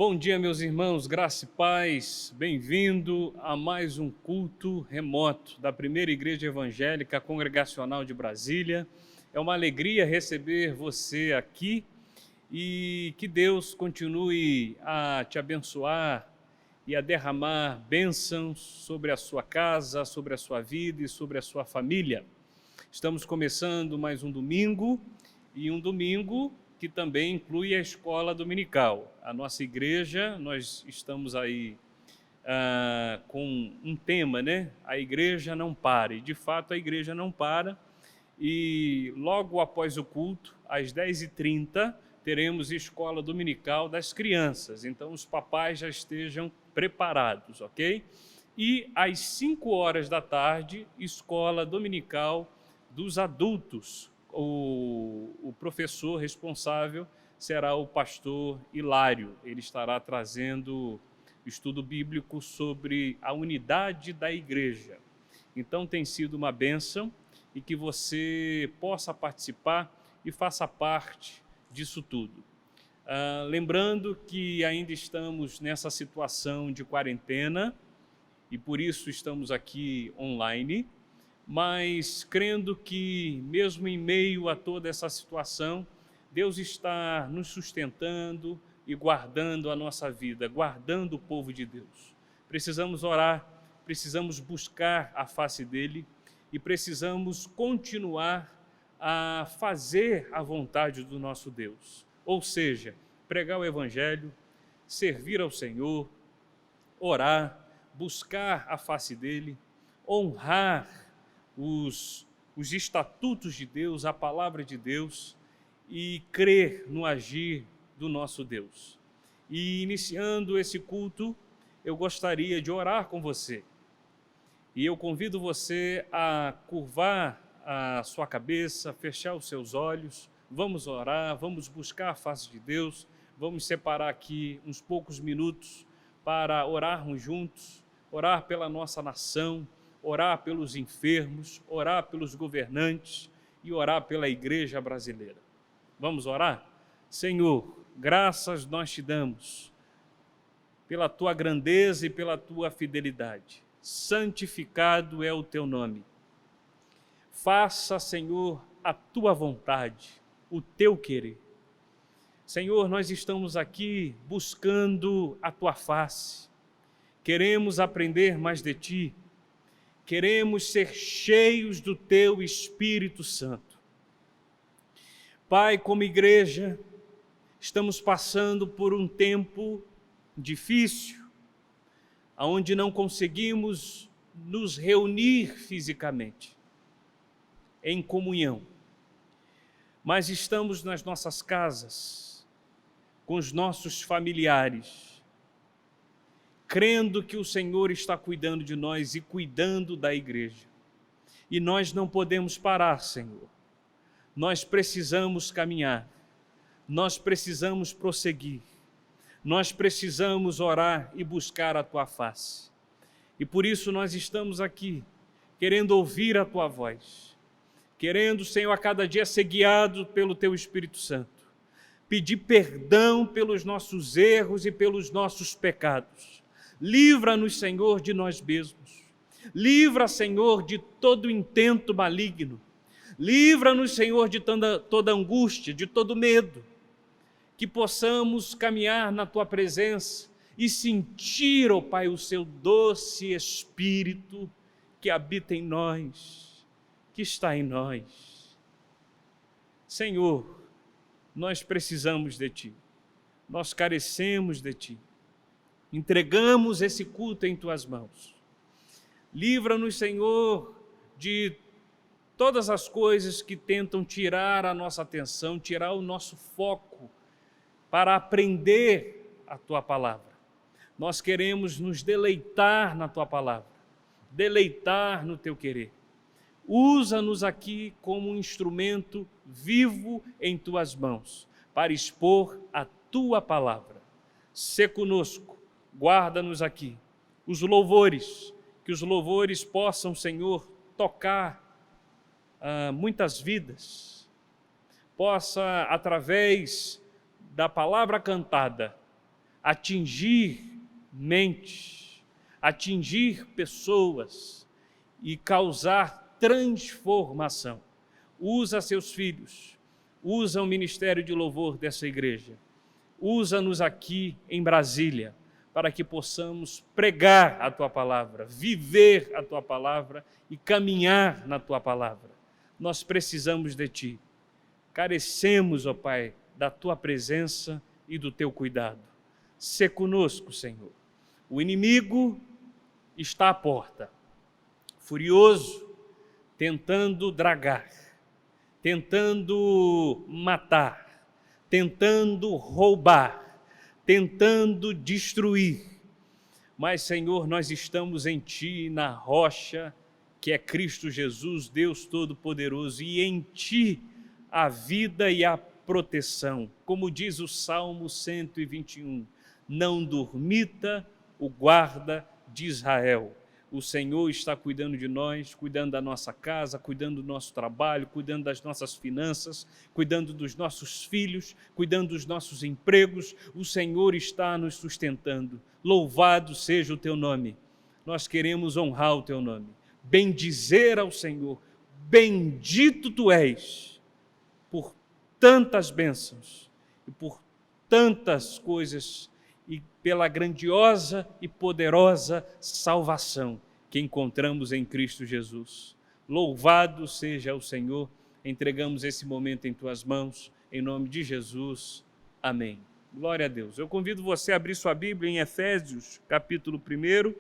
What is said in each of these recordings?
Bom dia, meus irmãos, graça e paz, bem-vindo a mais um culto remoto da Primeira Igreja Evangélica Congregacional de Brasília. É uma alegria receber você aqui e que Deus continue a te abençoar e a derramar bênçãos sobre a sua casa, sobre a sua vida e sobre a sua família. Estamos começando mais um domingo e um domingo que também inclui a escola dominical. A nossa igreja, nós estamos aí com um tema, né? A igreja não para. E, de fato, a igreja não para. E logo após o culto, às 10h30, teremos escola dominical das crianças. Então, os papais já estejam preparados, ok? E às 5 horas da tarde, escola dominical dos adultos. O professor responsável será o pastor Hilário. Ele estará trazendo estudo bíblico sobre a unidade da igreja. Então tem sido uma bênção e que você possa participar e faça parte disso tudo. Lembrando que ainda estamos nessa situação de quarentena e por isso estamos aqui online, mas crendo que, mesmo em meio a toda essa situação, Deus está nos sustentando e guardando a nossa vida, guardando o povo de Deus. Precisamos orar, precisamos buscar a face dEle e precisamos continuar a fazer a vontade do nosso Deus. Ou seja, pregar o Evangelho, servir ao Senhor, orar, buscar a face dEle, honrar os estatutos de Deus, a palavra de Deus e crer no agir do nosso Deus. E iniciando esse culto, eu gostaria de orar com você. E eu convido você a curvar a sua cabeça, fechar os seus olhos, vamos orar, vamos buscar a face de Deus, vamos separar aqui uns poucos minutos para orarmos juntos, orar pela nossa nação, orar pelos enfermos, orar pelos governantes e orar pela igreja brasileira. Vamos orar? Senhor, graças nós te damos pela tua grandeza e pela tua fidelidade. Santificado é o teu nome. Faça, Senhor, a tua vontade, o teu querer. Senhor, nós estamos aqui buscando a tua face. Queremos aprender mais de ti. Queremos ser cheios do Teu Espírito Santo. Pai, como igreja, estamos passando por um tempo difícil, onde não conseguimos nos reunir fisicamente, em comunhão, mas estamos nas nossas casas, com os nossos familiares, crendo que o Senhor está cuidando de nós e cuidando da igreja. E nós não podemos parar, Senhor. Nós precisamos caminhar, nós precisamos prosseguir, nós precisamos orar e buscar a Tua face. E por isso nós estamos aqui, querendo ouvir a Tua voz, querendo, Senhor, a cada dia ser guiado pelo Teu Espírito Santo, pedir perdão pelos nossos erros e pelos nossos pecados. Livra-nos, Senhor, de nós mesmos. Livra, Senhor, de todo intento maligno. Livra-nos, Senhor, de toda angústia, de todo medo. Que possamos caminhar na Tua presença e sentir, ó Pai, o Seu doce Espírito que habita em nós, que está em nós. Senhor, nós precisamos de Ti. Nós carecemos de Ti. Entregamos esse culto em Tuas mãos. Livra-nos, Senhor, de todas as coisas que tentam tirar a nossa atenção, tirar o nosso foco para aprender a Tua palavra. Nós queremos nos deleitar na Tua palavra, deleitar no Teu querer. Usa-nos aqui como um instrumento vivo em Tuas mãos, para expor a Tua palavra. Sê conosco. Guarda-nos aqui, que os louvores possam, Senhor, tocar muitas vidas, possa, através da palavra cantada, atingir mentes, atingir pessoas e causar transformação. Usa seus filhos, usa o ministério de louvor dessa igreja, usa-nos aqui em Brasília, para que possamos pregar a Tua palavra, viver a Tua palavra e caminhar na Tua palavra. Nós precisamos de Ti, carecemos, ó Pai, da Tua presença e do Teu cuidado. Sê conosco, Senhor. O inimigo está à porta, furioso, tentando dragar, tentando matar, tentando roubar, tentando destruir. Mas, Senhor, nós estamos em Ti, na rocha, que é Cristo Jesus, Deus Todo-Poderoso, e em Ti a vida e a proteção. Como diz o Salmo 121, não dormita o guarda de Israel. O Senhor está cuidando de nós, cuidando da nossa casa, cuidando do nosso trabalho, cuidando das nossas finanças, cuidando dos nossos filhos, cuidando dos nossos empregos. O Senhor está nos sustentando. Louvado seja o Teu nome. Nós queremos honrar o Teu nome, bendizer ao Senhor. Bendito Tu és por tantas bênçãos e por tantas coisas e pela grandiosa e poderosa salvação que encontramos em Cristo Jesus. Louvado seja o Senhor. Entregamos esse momento em Tuas mãos, em nome de Jesus. Amém. Glória a Deus. Eu convido você a abrir sua Bíblia em Efésios, capítulo 1.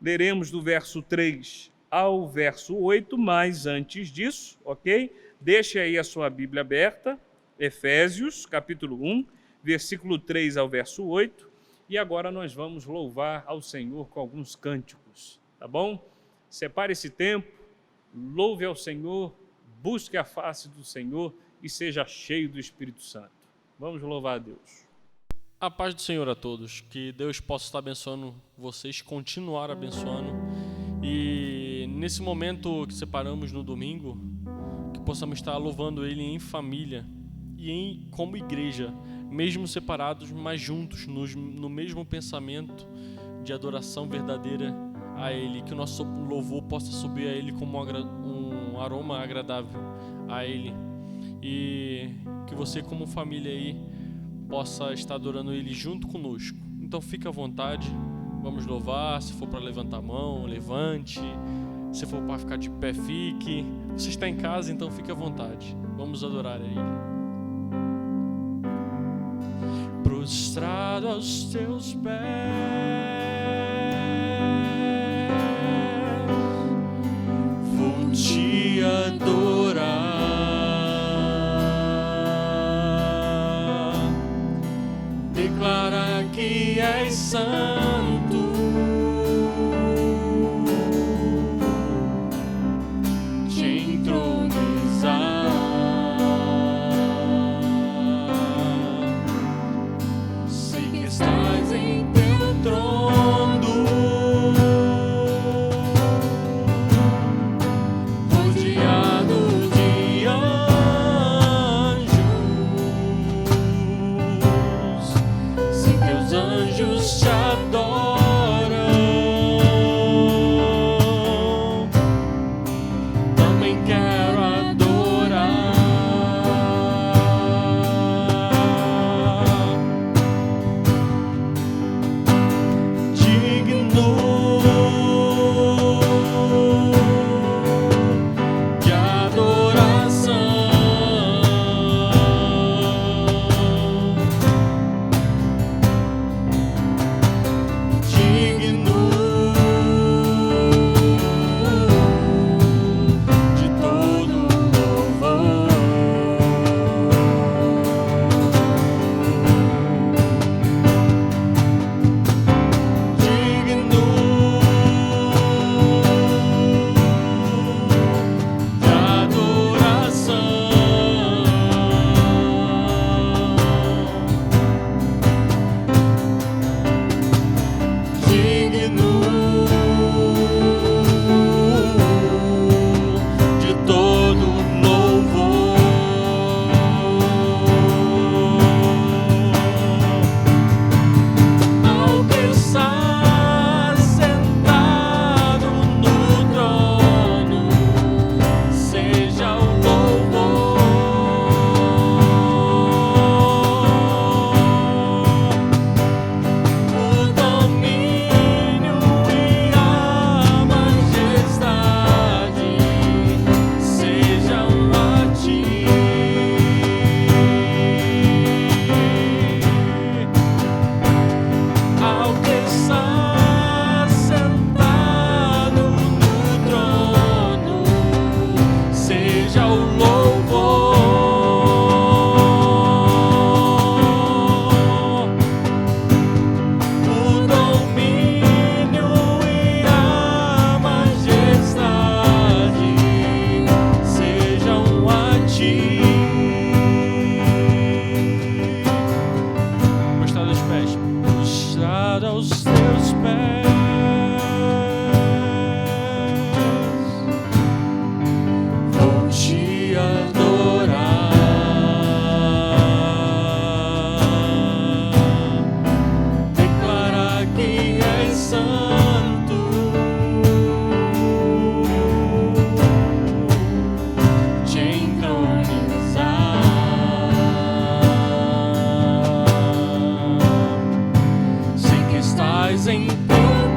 Leremos do verso 3 ao verso 8, mas antes disso, ok? Deixe aí a sua Bíblia aberta, Efésios, capítulo 1, versículo 3 ao verso 8. E agora nós vamos louvar ao Senhor com alguns cânticos, tá bom? Separe esse tempo, louve ao Senhor, busque a face do Senhor e seja cheio do Espírito Santo. Vamos louvar a Deus. A paz do Senhor a todos, que Deus possa estar abençoando vocês, continuar abençoando. E nesse momento que separamos no domingo, que possamos estar louvando Ele em família e como igreja, mesmo separados, mas juntos, no mesmo pensamento de adoração verdadeira a Ele, que o nosso louvor possa subir a Ele como um aroma agradável a Ele, e que você como família aí possa estar adorando Ele junto conosco. Então fique à vontade, vamos louvar. Se for para levantar a mão, levante. Se for para ficar de pé, fique. Você está em casa, então fique à vontade. Vamos adorar a Ele. Prostrado aos Teus pés, vou Te adorar. Declara que és santo, te entronizar. Sei que estás em Teu trono, rodeado de anjos. Sei que Teus anjos te adoram. prostrado aos teus pés. Vou te adorar, declarar que és santo, te entronizar. Sei que estás em teu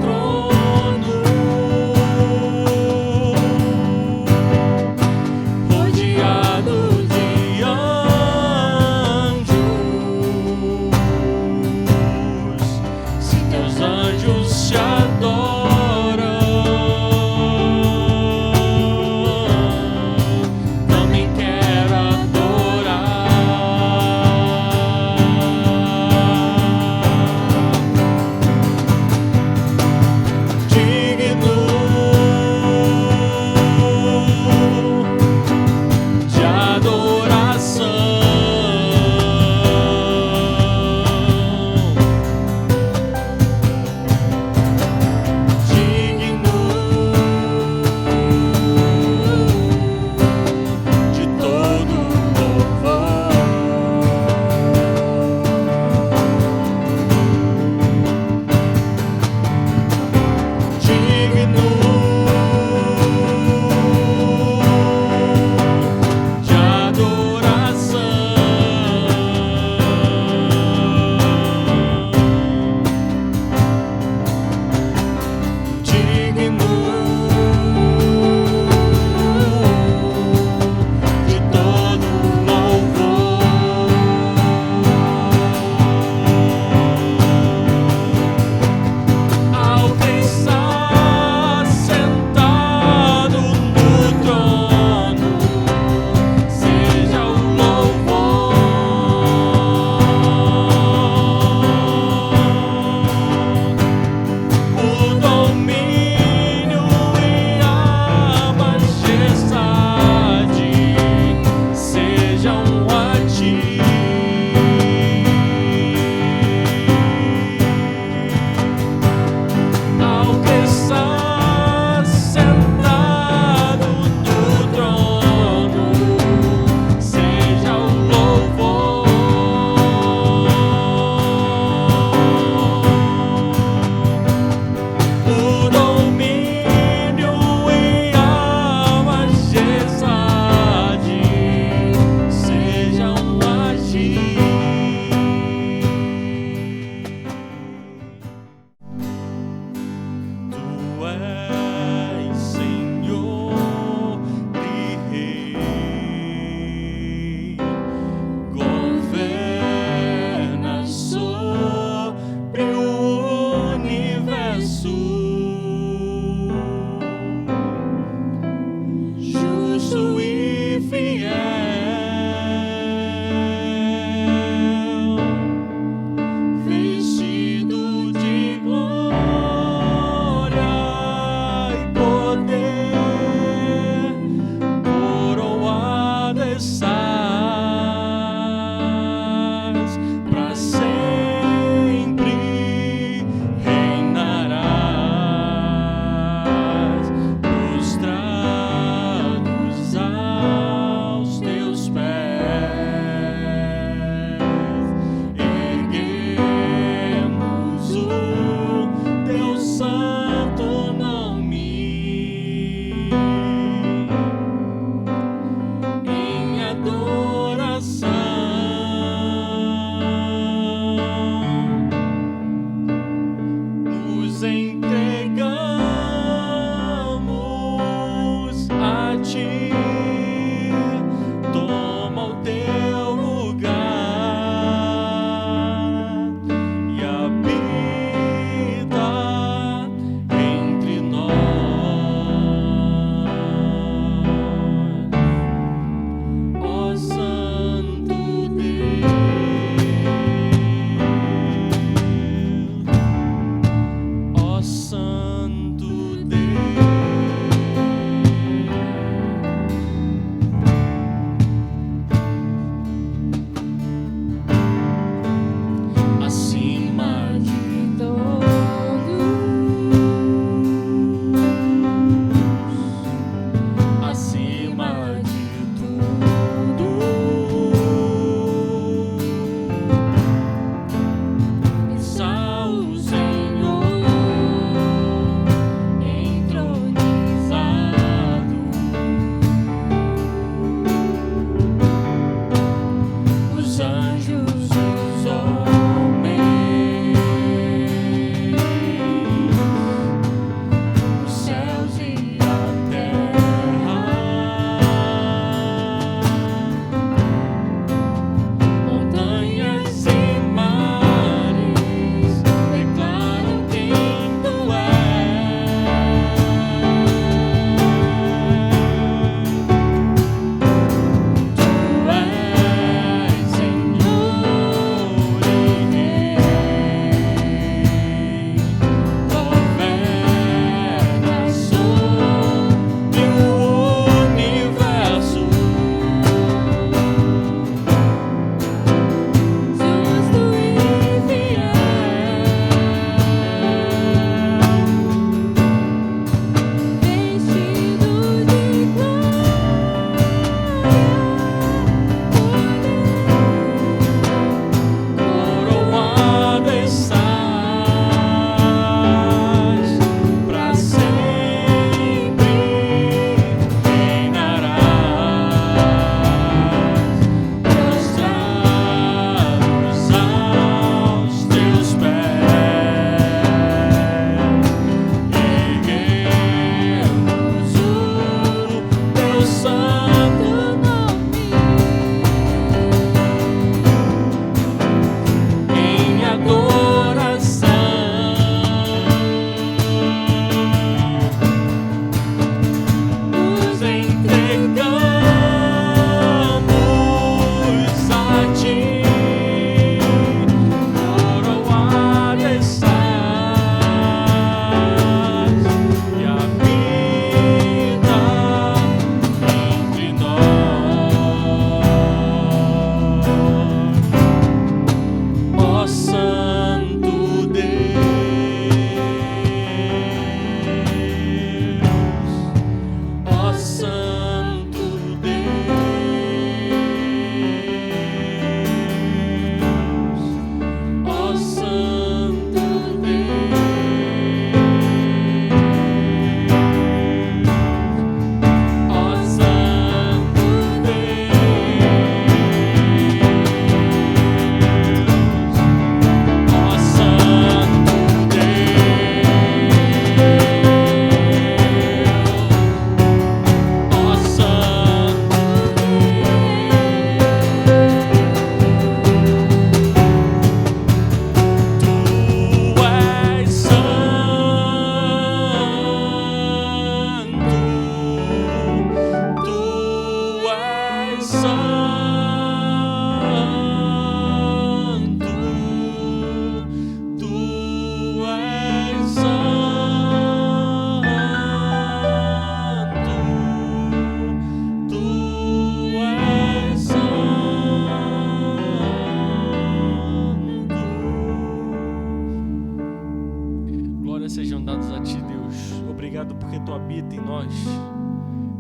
honras sejam dados a Ti, Deus. Obrigado porque Tu habita em nós.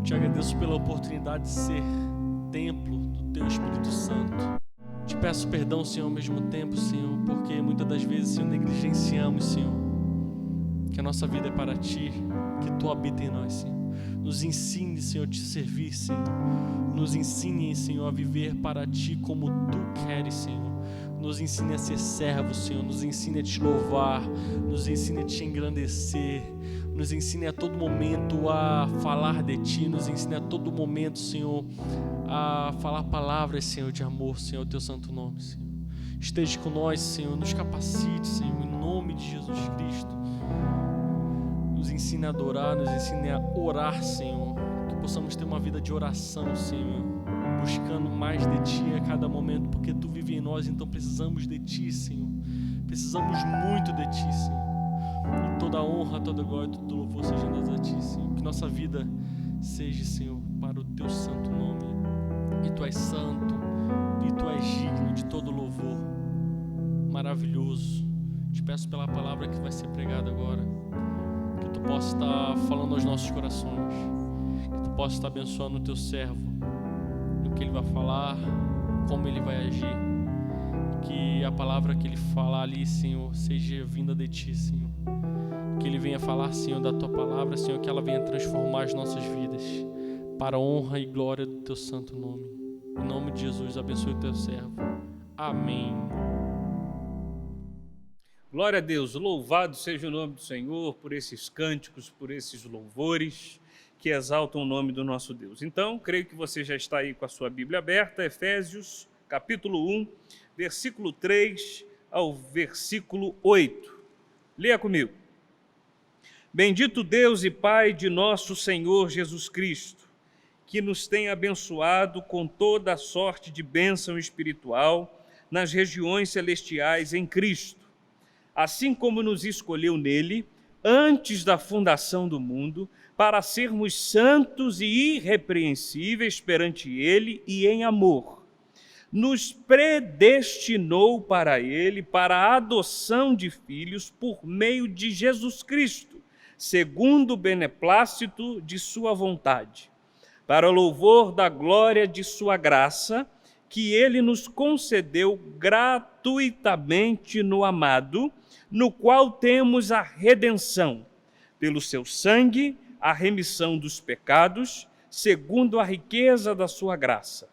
Te agradeço pela oportunidade de ser templo do Teu Espírito Santo. Te peço perdão, Senhor, ao mesmo tempo, Senhor, porque muitas das vezes, Senhor, negligenciamos, Senhor, que a nossa vida é para Ti, que Tu habita em nós, Senhor. Nos ensine, Senhor, a Te servir, Senhor. Nos ensine, Senhor, a viver para Ti como Tu queres, Senhor. Nos ensine a ser servo, Senhor. Nos ensine a Te louvar. Nos ensine a Te engrandecer. Nos ensine a todo momento a falar de Ti. Nos ensine a todo momento, Senhor, a falar palavras, Senhor, de amor, Senhor, ao Teu santo nome, Senhor. Esteja com nós, Senhor. Nos capacite, Senhor, em nome de Jesus Cristo. Nos ensine a adorar, nos ensine a orar, Senhor. Que possamos ter uma vida de oração, Senhor, buscando mais de Ti a cada momento, porque Tu vive em nós, então precisamos de Ti, Senhor. Precisamos muito de Ti, Senhor. E toda a honra, toda a glória, todo louvor sejam dados a Ti, Senhor. Que nossa vida seja, Senhor, para o Teu santo nome. E Tu és santo, e Tu és digno de todo louvor. Maravilhoso. Te peço pela palavra que vai ser pregada agora, que Tu possa estar falando aos nossos corações, que Tu possa estar abençoando o Teu servo, no que ele vai falar, como ele vai agir, que a palavra que ele falar ali, Senhor, seja vinda de Ti, Senhor, que ele venha falar, Senhor, da Tua palavra, Senhor, que ela venha transformar as nossas vidas, para a honra e glória do Teu santo nome. Em nome de Jesus, abençoe o Teu servo. Amém. Glória a Deus, louvado seja o nome do Senhor por esses cânticos, por esses louvores que exaltam o nome do nosso Deus. Então, creio que você já está aí com a sua Bíblia aberta, Efésios, capítulo 1, versículo 3 ao versículo 8. Leia comigo. Bendito Deus e Pai de nosso Senhor Jesus Cristo, que nos tem abençoado com toda a sorte de bênção espiritual nas regiões celestiais em Cristo, assim como nos escolheu nele, antes da fundação do mundo, para sermos santos e irrepreensíveis perante ele e em amor. Nos predestinou para ele, para a adoção de filhos por meio de Jesus Cristo, segundo o beneplácito de sua vontade, para o louvor da glória de sua graça, que ele nos concedeu gratuitamente no amado, no qual temos a redenção, pelo seu sangue, a remissão dos pecados, segundo a riqueza da sua graça,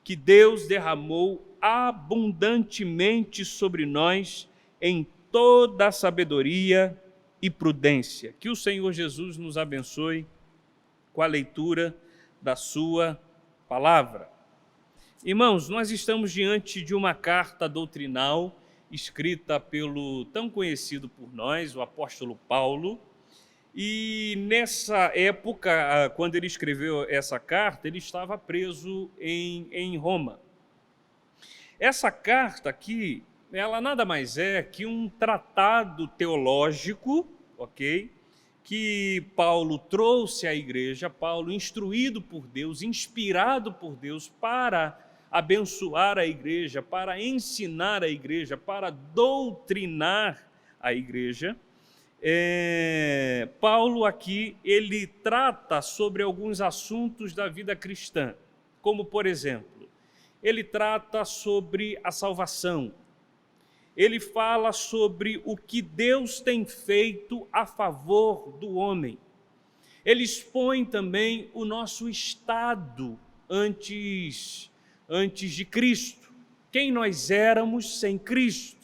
que Deus derramou abundantemente sobre nós em toda a sabedoria e prudência. Que o Senhor Jesus nos abençoe com a leitura da sua palavra. Irmãos, nós estamos diante de uma carta doutrinal escrita pelo tão conhecido por nós, o apóstolo Paulo, e nessa época, quando ele escreveu essa carta, ele estava preso em Roma. Essa carta aqui, ela nada mais é que um tratado teológico, ok? Que Paulo trouxe à igreja, Paulo instruído por Deus, inspirado por Deus para abençoar a igreja, para ensinar a igreja, para doutrinar a igreja. Paulo aqui, ele trata sobre alguns assuntos da vida cristã, como por exemplo, ele trata sobre a salvação, ele fala sobre o que Deus tem feito a favor do homem, ele expõe também o nosso estado antes de Cristo, quem nós éramos sem Cristo.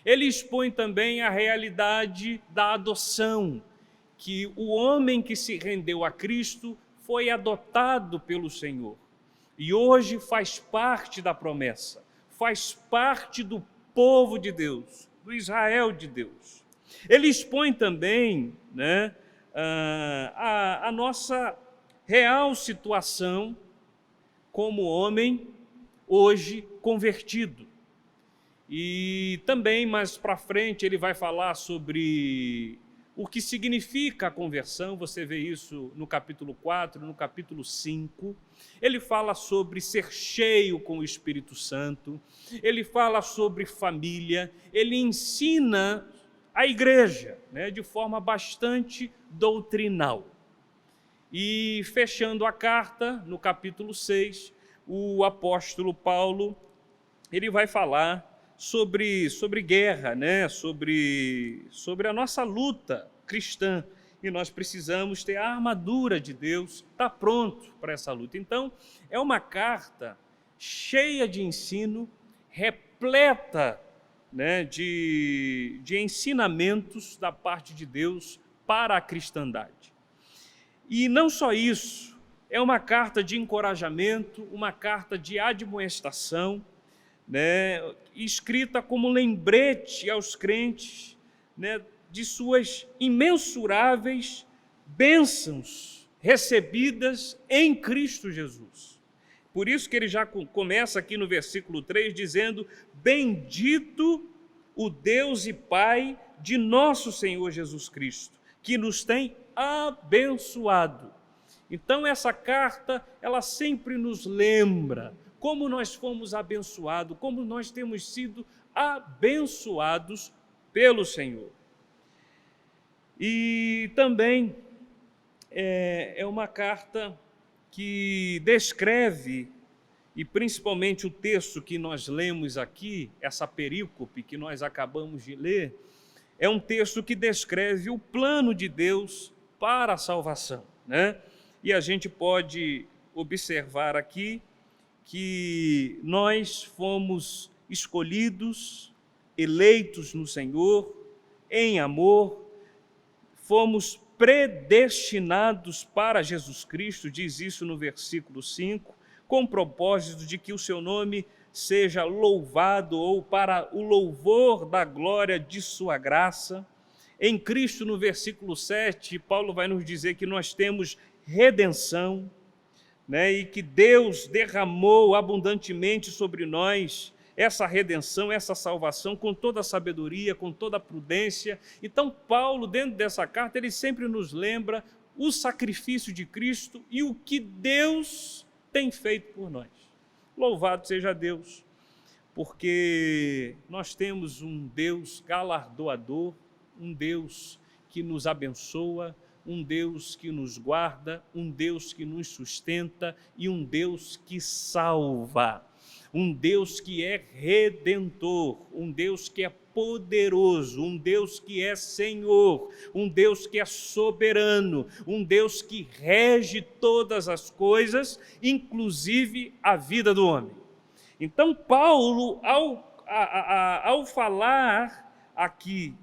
Ele expõe também a realidade da adoção, que o homem que se rendeu a Cristo foi adotado pelo Senhor e hoje faz parte da promessa, faz parte do povo de Deus, do Israel de Deus. Ele expõe também, a nossa real situação como homem hoje convertido. E também, mais para frente, ele vai falar sobre o que significa a conversão. Você vê isso no capítulo 4, no capítulo 5. Ele fala sobre ser cheio com o Espírito Santo. Ele fala sobre família. Ele ensina a igreja, né, de forma bastante doutrinal. E fechando a carta, no capítulo 6, o apóstolo Paulo, ele vai falar sobre guerra, né, sobre a nossa luta cristã. E nós precisamos ter a armadura de Deus, estar pronto para essa luta. Então, é uma carta cheia de ensino, repleta, né, de ensinamentos da parte de Deus para a cristandade. E não só isso, é uma carta de encorajamento, uma carta de admoestação, né, escrita como lembrete aos crentes, né, de suas imensuráveis bênçãos recebidas em Cristo Jesus. Por isso que ele já começa aqui no versículo 3 dizendo: bendito o Deus e Pai de nosso Senhor Jesus Cristo, que nos tem abençoado. Então essa carta, ela sempre nos lembra como nós fomos abençoados, como nós temos sido abençoados pelo Senhor. E também é uma carta que descreve, e principalmente o texto que nós lemos aqui, essa perícope que nós acabamos de ler, é um texto que descreve o plano de Deus para a salvação, né? E a gente pode observar aqui que nós fomos escolhidos, eleitos no Senhor, em amor, fomos predestinados para Jesus Cristo, diz isso no versículo 5, com o propósito de que o seu nome seja louvado, ou para o louvor da glória de sua graça. Em Cristo, no versículo 7, Paulo vai nos dizer que nós temos redenção, né, e que Deus derramou abundantemente sobre nós essa redenção, essa salvação, com toda a sabedoria, com toda a prudência. Então Paulo, dentro dessa carta, ele sempre nos lembra o sacrifício de Cristo e o que Deus tem feito por nós. Louvado seja Deus, porque nós temos um Deus galardoador, um Deus que nos abençoa, um Deus que nos guarda, um Deus que nos sustenta e um Deus que salva, um Deus que é redentor, um Deus que é poderoso, um Deus que é Senhor, um Deus que é soberano, um Deus que rege todas as coisas, inclusive a vida do homem. Então Paulo, ao falar aqui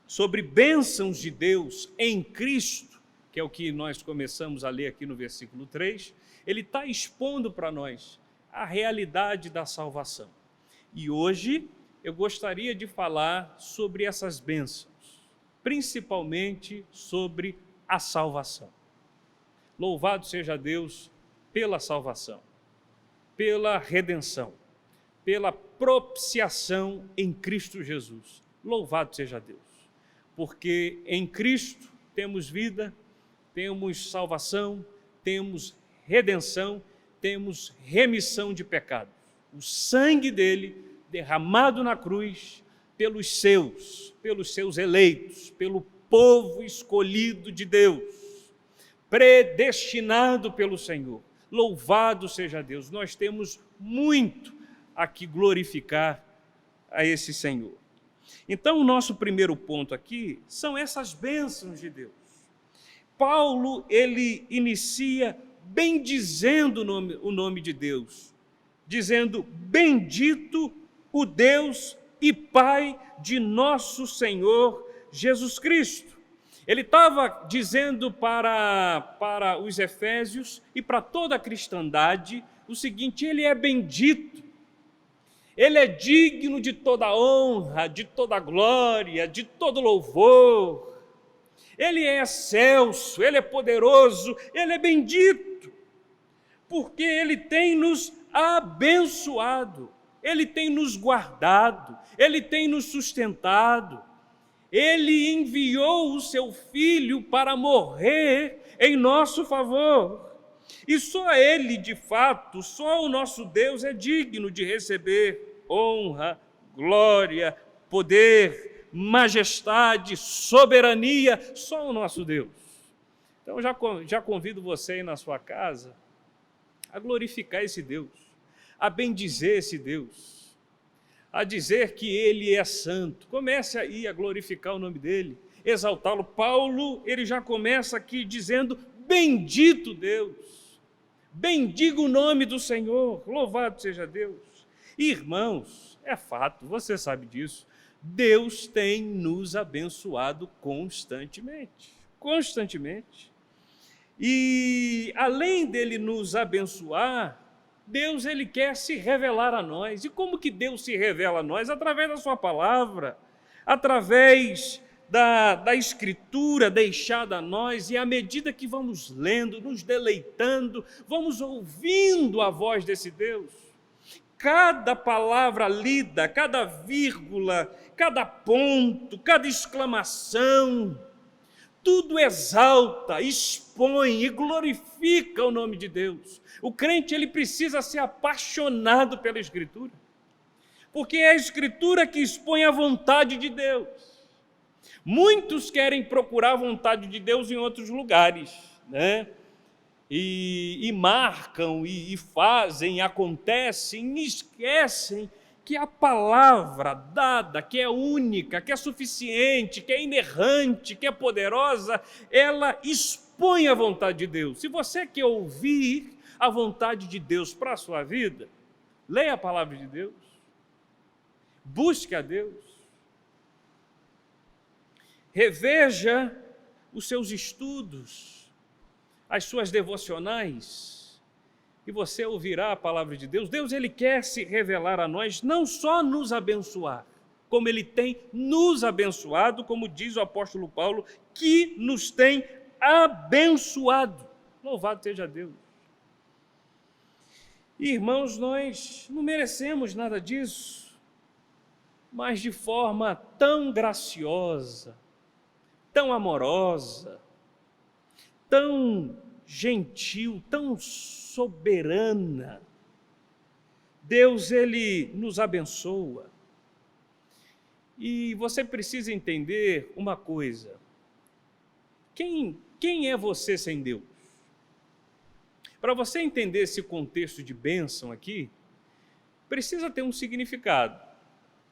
sobre bênçãos de Deus em Cristo, que é o que nós começamos a ler aqui no versículo 3, ele está expondo para nós a realidade da salvação. E hoje eu gostaria de falar sobre essas bênçãos, principalmente sobre a salvação. Louvado seja Deus pela salvação, pela redenção, pela propiciação em Cristo Jesus. Louvado seja Deus, porque em Cristo temos vida, temos salvação, temos redenção, temos remissão de pecados. O sangue dele derramado na cruz pelos seus eleitos, pelo povo escolhido de Deus, predestinado pelo Senhor. Louvado seja Deus, nós temos muito a que glorificar a esse Senhor. Então, o nosso primeiro ponto aqui são essas bênçãos de Deus. Paulo, ele inicia bendizendo o nome de Deus, dizendo: bendito o Deus e Pai de nosso Senhor Jesus Cristo. Ele estava dizendo para os efésios e para toda a cristandade o seguinte: ele é bendito, ele é digno de toda honra, de toda glória, de todo louvor. Ele é excelso, ele é poderoso, ele é bendito, porque ele tem nos abençoado, ele tem nos guardado, ele tem nos sustentado. Ele enviou o seu Filho para morrer em nosso favor. E só ele, de fato, só o nosso Deus é digno de receber honra, glória, poder, majestade, soberania, só o nosso Deus. Então já convido você aí na sua casa a glorificar esse Deus, a bendizer esse Deus, a dizer que Ele é santo. Comece aí a glorificar o nome dEle, exaltá-lo. Paulo, ele já começa aqui dizendo: bendito Deus, bendiga o nome do Senhor, louvado seja Deus. Irmãos, é fato, você sabe disso, Deus tem nos abençoado constantemente. E além dele nos abençoar, Deus ele quer se revelar a nós. E como que Deus se revela a nós? Através da sua palavra, através da Escritura deixada a nós, e à medida que vamos lendo, nos deleitando, vamos ouvindo a voz desse Deus. Cada palavra lida, cada vírgula, cada ponto, cada exclamação, tudo exalta, expõe e glorifica o nome de Deus. O crente ele precisa ser apaixonado pela Escritura, porque é a Escritura que expõe a vontade de Deus. Muitos querem procurar a vontade de Deus em outros lugares, né? E marcam, e fazem, acontecem, e esquecem que a palavra dada, que é única, que é suficiente, que é inerrante, que é poderosa, ela expõe a vontade de Deus. Se você quer ouvir a vontade de Deus para a sua vida, leia a palavra de Deus, busque a Deus, reveja os seus estudos, as suas devocionais, e você ouvirá a palavra de Deus. Deus ele quer se revelar a nós, não só nos abençoar, como Ele tem nos abençoado, como diz o apóstolo Paulo, que nos tem abençoado. Louvado seja Deus. Irmãos, nós não merecemos nada disso, mas de forma tão graciosa, tão amorosa, tão gentil, tão soberana, Deus ele nos abençoa. E você precisa entender uma coisa: quem é você sem Deus? Para você entender esse contexto de bênção aqui, precisa ter um significado.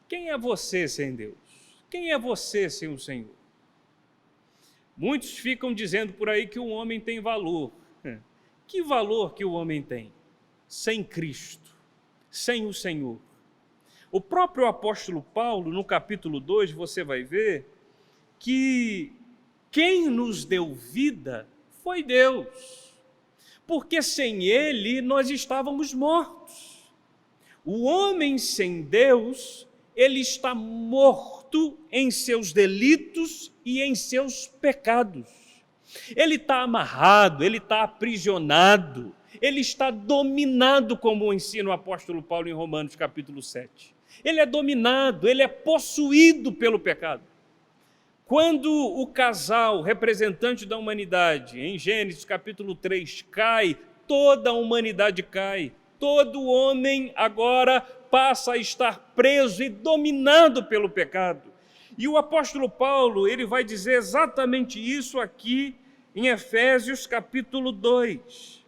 Quem é você sem Deus? Quem é você sem o Senhor? Muitos ficam dizendo por aí que o homem tem valor. Que valor que o homem tem? Sem Cristo, sem o Senhor. O próprio apóstolo Paulo, no capítulo 2, você vai ver que quem nos deu vida foi Deus, porque sem Ele nós estávamos mortos. O homem sem Deus, ele está morto em seus delitos e em seus pecados. Ele está amarrado, ele está aprisionado, ele está dominado, como ensina o apóstolo Paulo em Romanos capítulo 7. Ele é dominado, ele é possuído pelo pecado. Quando o casal representante da humanidade, em Gênesis capítulo 3, cai, toda a humanidade cai. Todo homem agora passa a estar preso e dominado pelo pecado. E o apóstolo Paulo, ele vai dizer exatamente isso aqui em Efésios capítulo 2.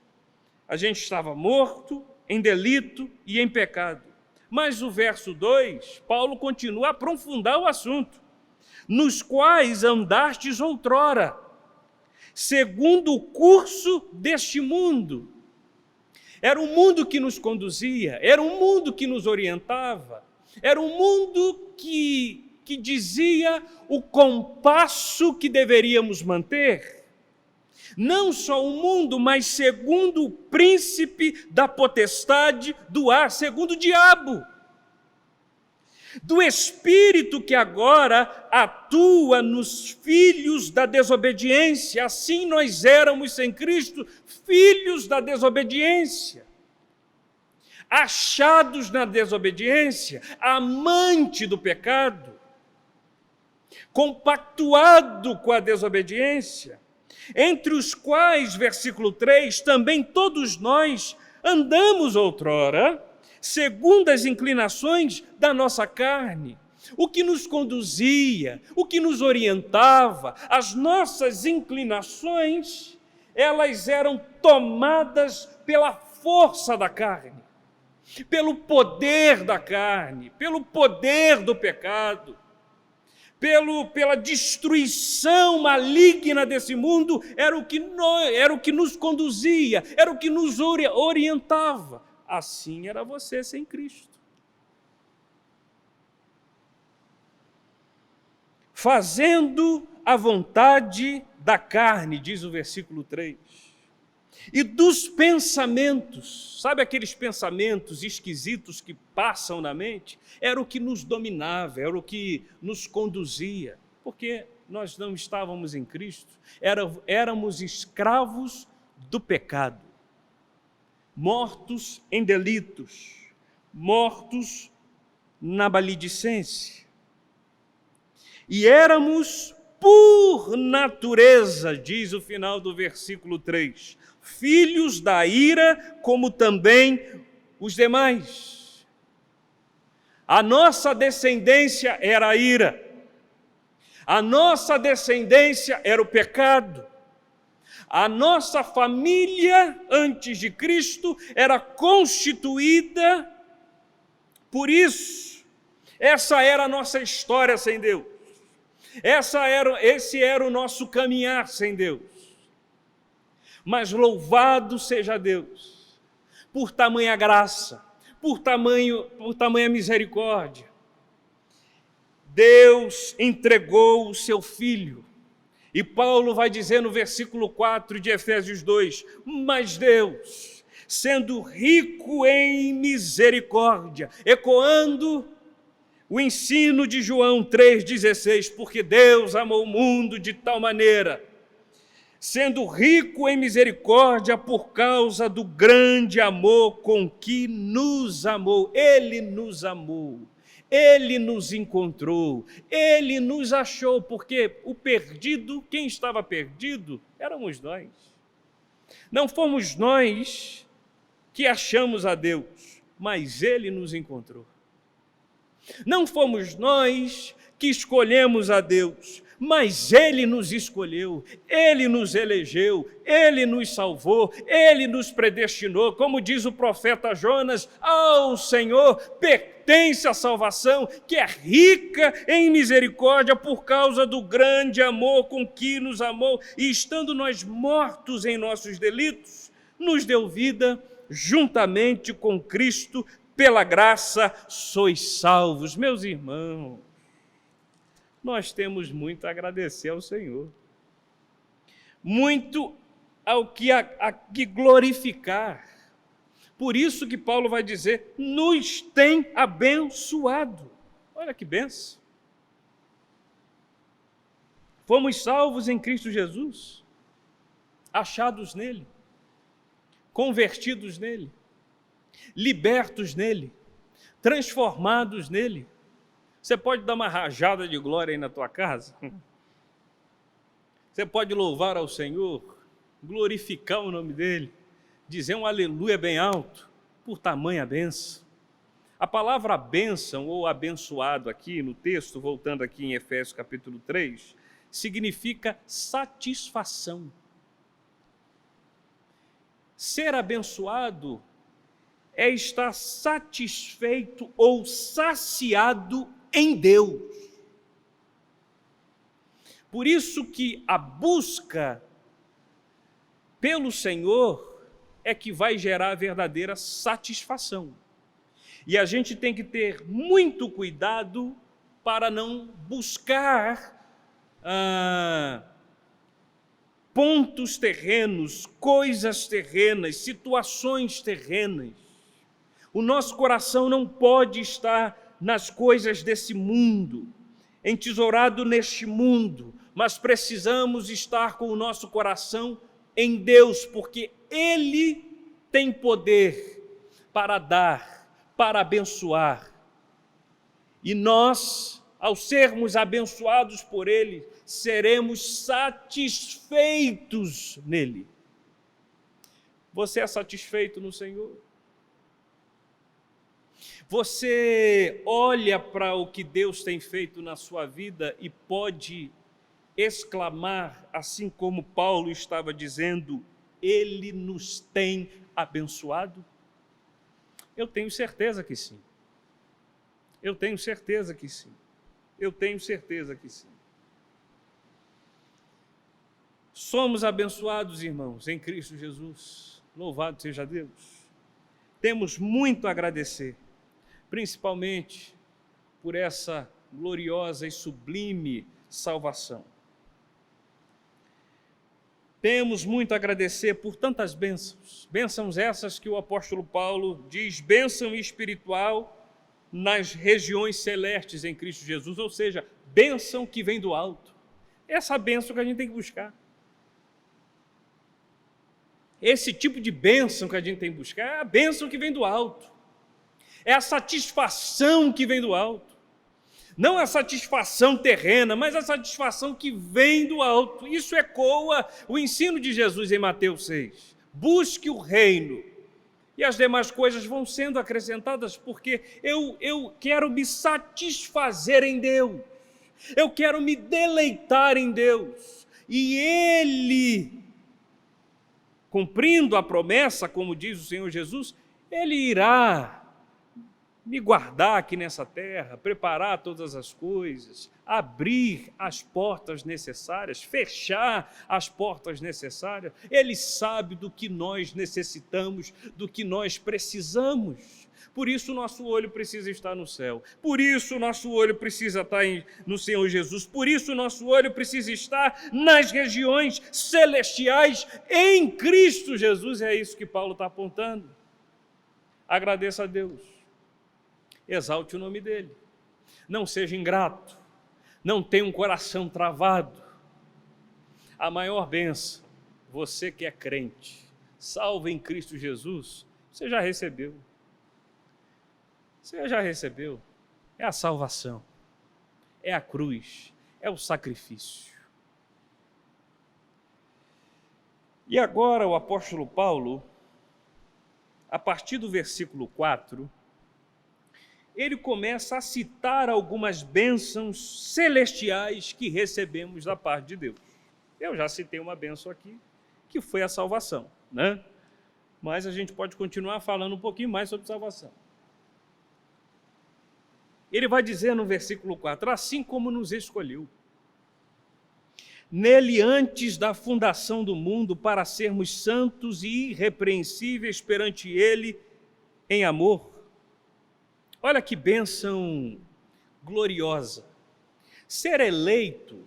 A gente estava morto em delito e em pecado. Mas o verso 2, Paulo continua a aprofundar o assunto. Nos quais andastes outrora, segundo o curso deste mundo. Era um mundo que nos conduzia, era um mundo que nos orientava, era um mundo que dizia o compasso que deveríamos manter. Não só o mundo, mas segundo o príncipe da potestade do ar, segundo o diabo. Do espírito que agora atua nos filhos da desobediência. Assim nós éramos sem Cristo, filhos da desobediência, achados na desobediência, amante do pecado, compactuado com a desobediência, entre os quais, versículo 3, também todos nós andamos outrora, segundo as inclinações da nossa carne, o que nos conduzia, o que nos orientava, as nossas inclinações, elas eram tomadas pela força da carne, pelo poder da carne, pelo poder do pecado, pela destruição maligna desse mundo. Era o que nos conduzia, era o que nos orientava. Assim era você sem Cristo. Fazendo a vontade da carne, diz o versículo 3. E dos pensamentos, sabe aqueles pensamentos esquisitos que passam na mente? Era o que nos dominava, era o que nos conduzia, porque nós não estávamos em Cristo, éramos escravos do pecado, mortos em delitos, mortos na maledicência. E éramos, por natureza, diz o final do versículo 3, filhos da ira, como também os demais. A nossa descendência era a ira, a nossa descendência era o pecado, a nossa família antes de Cristo era constituída por isso. Essa era a nossa história sem Deus, esse era o nosso caminhar sem Deus. Mas louvado seja Deus por tamanha graça, por tamanha misericórdia. Deus entregou o seu Filho. E Paulo vai dizer no versículo 4 de Efésios 2, mas Deus, sendo rico em misericórdia, ecoando o ensino de João 3,16, porque Deus amou o mundo de tal maneira, sendo rico em misericórdia por causa do grande amor com que nos amou. Ele nos amou, Ele nos encontrou, Ele nos achou, porque o perdido, quem estava perdido, éramos nós. Não fomos nós que achamos a Deus, mas Ele nos encontrou. Não fomos nós que escolhemos a Deus, mas Ele nos escolheu, Ele nos elegeu, Ele nos salvou, Ele nos predestinou. Como diz o profeta Jonas, ao Senhor pertence a salvação, que é rica em misericórdia por causa do grande amor com que nos amou, e estando nós mortos em nossos delitos, nos deu vida juntamente com Cristo, pela graça sois salvos. Meus irmãos, nós temos muito a agradecer ao Senhor, muito ao que glorificar. Por isso que Paulo vai dizer, nos tem abençoado. Olha que bênção. Fomos salvos em Cristo Jesus, achados nele, convertidos nele, libertos nele, transformados nele. Você pode dar uma rajada de glória aí na tua casa? Você pode louvar ao Senhor, glorificar o nome dEle, dizer um aleluia bem alto, por tamanha bênção. A palavra bênção ou abençoado aqui no texto, voltando aqui em Efésios capítulo 3, significa satisfação. Ser abençoado é estar satisfeito ou saciado em Deus. Por isso que a busca pelo Senhor é que vai gerar a verdadeira satisfação. E a gente tem que ter muito cuidado para não buscar pontos terrenos, coisas terrenas, situações terrenas. O nosso coração não pode estar nas coisas desse mundo, entesourado neste mundo, mas precisamos estar com o nosso coração em Deus, porque Ele tem poder para dar, para abençoar. E nós, ao sermos abençoados por Ele, seremos satisfeitos nele. Você é satisfeito no Senhor? Você olha para o que Deus tem feito na sua vida e pode exclamar, assim como Paulo estava dizendo, Ele nos tem abençoado? Eu tenho certeza que sim. Eu tenho certeza que sim. Eu tenho certeza que sim. Somos abençoados, irmãos, em Cristo Jesus. Louvado seja Deus. Temos muito a agradecer, principalmente por essa gloriosa e sublime salvação. Temos muito a agradecer por tantas bênçãos, bênçãos essas que o apóstolo Paulo diz, bênção espiritual nas regiões celestes em Cristo Jesus, ou seja, bênção que vem do alto. Essa bênção que a gente tem que buscar. Esse tipo de bênção que a gente tem que buscar é a bênção que vem do alto. É a satisfação que vem do alto. Não a satisfação terrena, mas a satisfação que vem do alto. Isso ecoa o ensino de Jesus em Mateus 6. Busque o reino e as demais coisas vão sendo acrescentadas, porque eu quero me satisfazer em Deus. Eu quero me deleitar em Deus. E Ele, cumprindo a promessa, como diz o Senhor Jesus, Ele irá me guardar aqui nessa terra, preparar todas as coisas, abrir as portas necessárias, fechar as portas necessárias. Ele sabe do que nós necessitamos, do que nós precisamos. Por isso o nosso olho precisa estar no céu. Por isso o nosso olho precisa estar no Senhor Jesus. Por isso o nosso olho precisa estar nas regiões celestiais em Cristo Jesus. É isso que Paulo está apontando. Agradeça a Deus. Exalte o nome dele. Não seja ingrato. Não tenha um coração travado. A maior bênção, você que é crente, salvo em Cristo Jesus, você já recebeu. Você já recebeu. É a salvação. É a cruz. É o sacrifício. E agora o apóstolo Paulo, a partir do versículo 4, ele começa a citar algumas bênçãos celestiais que recebemos da parte de Deus. Eu já citei uma bênção aqui, que foi a salvação, né? Mas a gente pode continuar falando um pouquinho mais sobre salvação. Ele vai dizer no versículo 4, assim como nos escolheu, nele antes da fundação do mundo, para sermos santos e irrepreensíveis perante ele em amor. Olha que bênção gloriosa. Ser eleito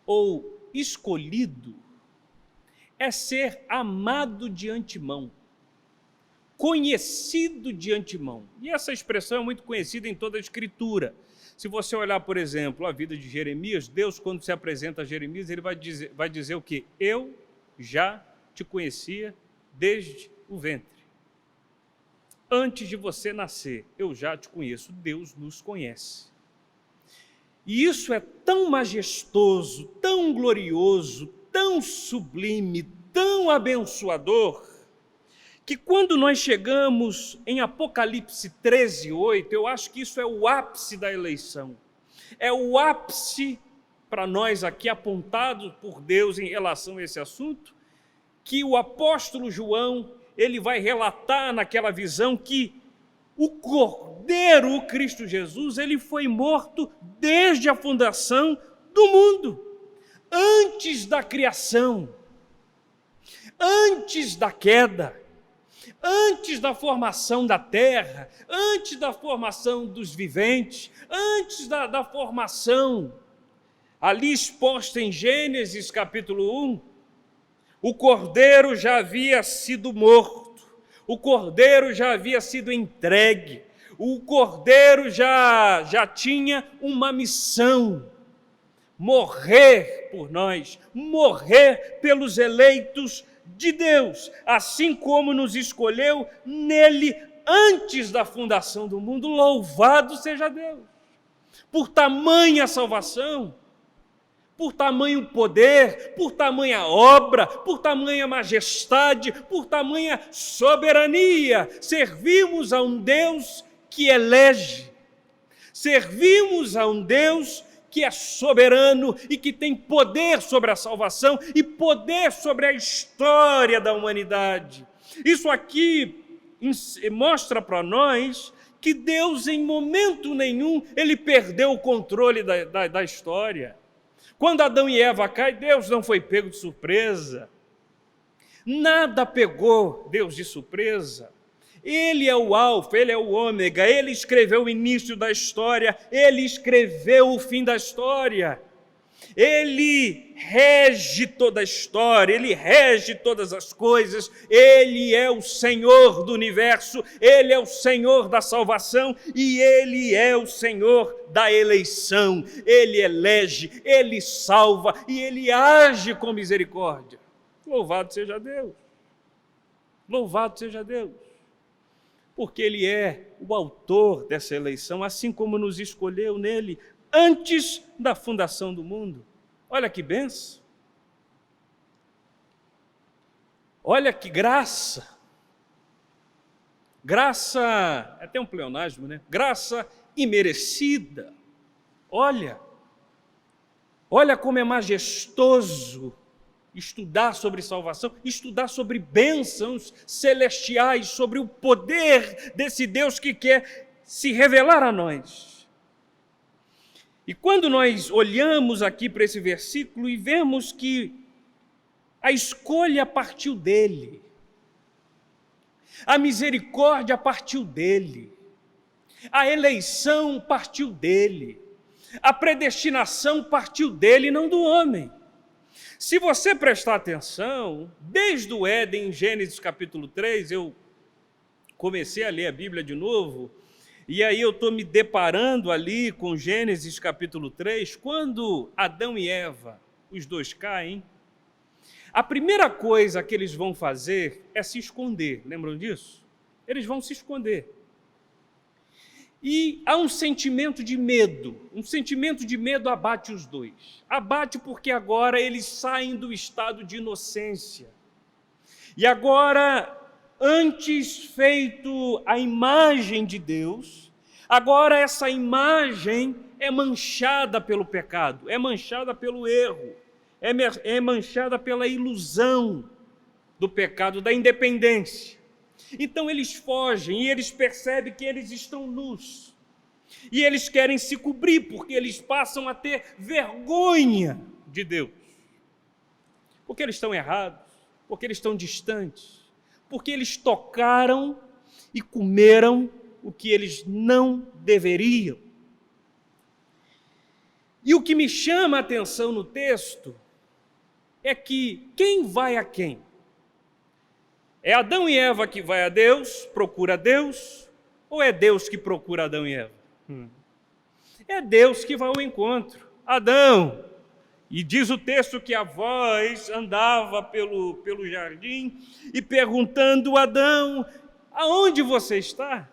ou escolhido é ser amado de antemão, conhecido de antemão. E essa expressão é muito conhecida em toda a Escritura. Se você olhar, por exemplo, a vida de Jeremias, Deus, quando se apresenta a Jeremias, ele vai dizer o quê? Eu já te conhecia desde o ventre. Antes de você nascer, eu já te conheço. Deus nos conhece. E isso é tão majestoso, tão glorioso, tão sublime, tão abençoador, que quando nós chegamos em Apocalipse 13:8, eu acho que isso é o ápice da eleição. É o ápice para nós aqui apontado por Deus em relação a esse assunto, que o apóstolo João, ele vai relatar naquela visão que o Cordeiro, o Cristo Jesus, ele foi morto desde a fundação do mundo, antes da criação, antes da queda, antes da formação da terra, antes da formação dos viventes, antes da formação, ali exposta em Gênesis capítulo 1, o Cordeiro já havia sido morto, o Cordeiro já havia sido entregue, o Cordeiro já tinha uma missão, morrer por nós, morrer pelos eleitos de Deus, assim como nos escolheu nele antes da fundação do mundo. Louvado seja Deus, por tamanha salvação, por tamanho poder, por tamanha obra, por tamanha majestade, por tamanha soberania. Servimos a um Deus que elege, servimos a um Deus que é soberano e que tem poder sobre a salvação e poder sobre a história da humanidade. Isso aqui mostra para nós que Deus, em momento nenhum, ele perdeu o controle da história. Quando Adão e Eva caem, Deus não foi pego de surpresa. Nada pegou Deus de surpresa. Ele é o alfa, ele é o ômega, ele escreveu o início da história, ele escreveu o fim da história. Ele rege toda a história, ele rege todas as coisas, ele é o Senhor do universo, ele é o Senhor da salvação e ele é o Senhor da eleição. Ele elege, ele salva e ele age com misericórdia. Louvado seja Deus! Louvado seja Deus! Porque ele é o autor dessa eleição, assim como nos escolheu nele antes da fundação do mundo. Olha que bênção! Olha que graça! Graça, é até um pleonasmo, né? Graça imerecida. Olha como é majestoso estudar sobre salvação, estudar sobre bênçãos celestiais, sobre o poder desse Deus que quer se revelar a nós. E quando nós olhamos aqui para esse versículo e vemos que a escolha partiu dele, a misericórdia partiu dele, a eleição partiu dele, a predestinação partiu dele, não do homem. Se você prestar atenção, desde o Éden, em Gênesis capítulo 3, eu comecei a ler a Bíblia de novo, e aí eu estou me deparando ali com Gênesis capítulo 3, quando Adão e Eva, os dois caem, a primeira coisa que eles vão fazer é se esconder, lembram disso? Eles vão se esconder. E há um sentimento de medo abate os dois. Abate porque agora eles saem do estado de inocência. E agora, antes feito a imagem de Deus, agora essa imagem é manchada pelo pecado, é manchada pelo erro, é manchada pela ilusão do pecado, da independência. Então eles fogem e eles percebem que eles estão nus. E eles querem se cobrir porque eles passam a ter vergonha de Deus. Porque eles estão errados, porque eles estão distantes, porque eles tocaram e comeram o que eles não deveriam. E o que me chama a atenção no texto é que quem vai a quem? É Adão e Eva que vai a Deus, procura Deus, ou é Deus que procura Adão e Eva? É Deus que vai ao encontro. Adão, e diz o texto que a voz andava pelo jardim e perguntando: Adão, aonde você está?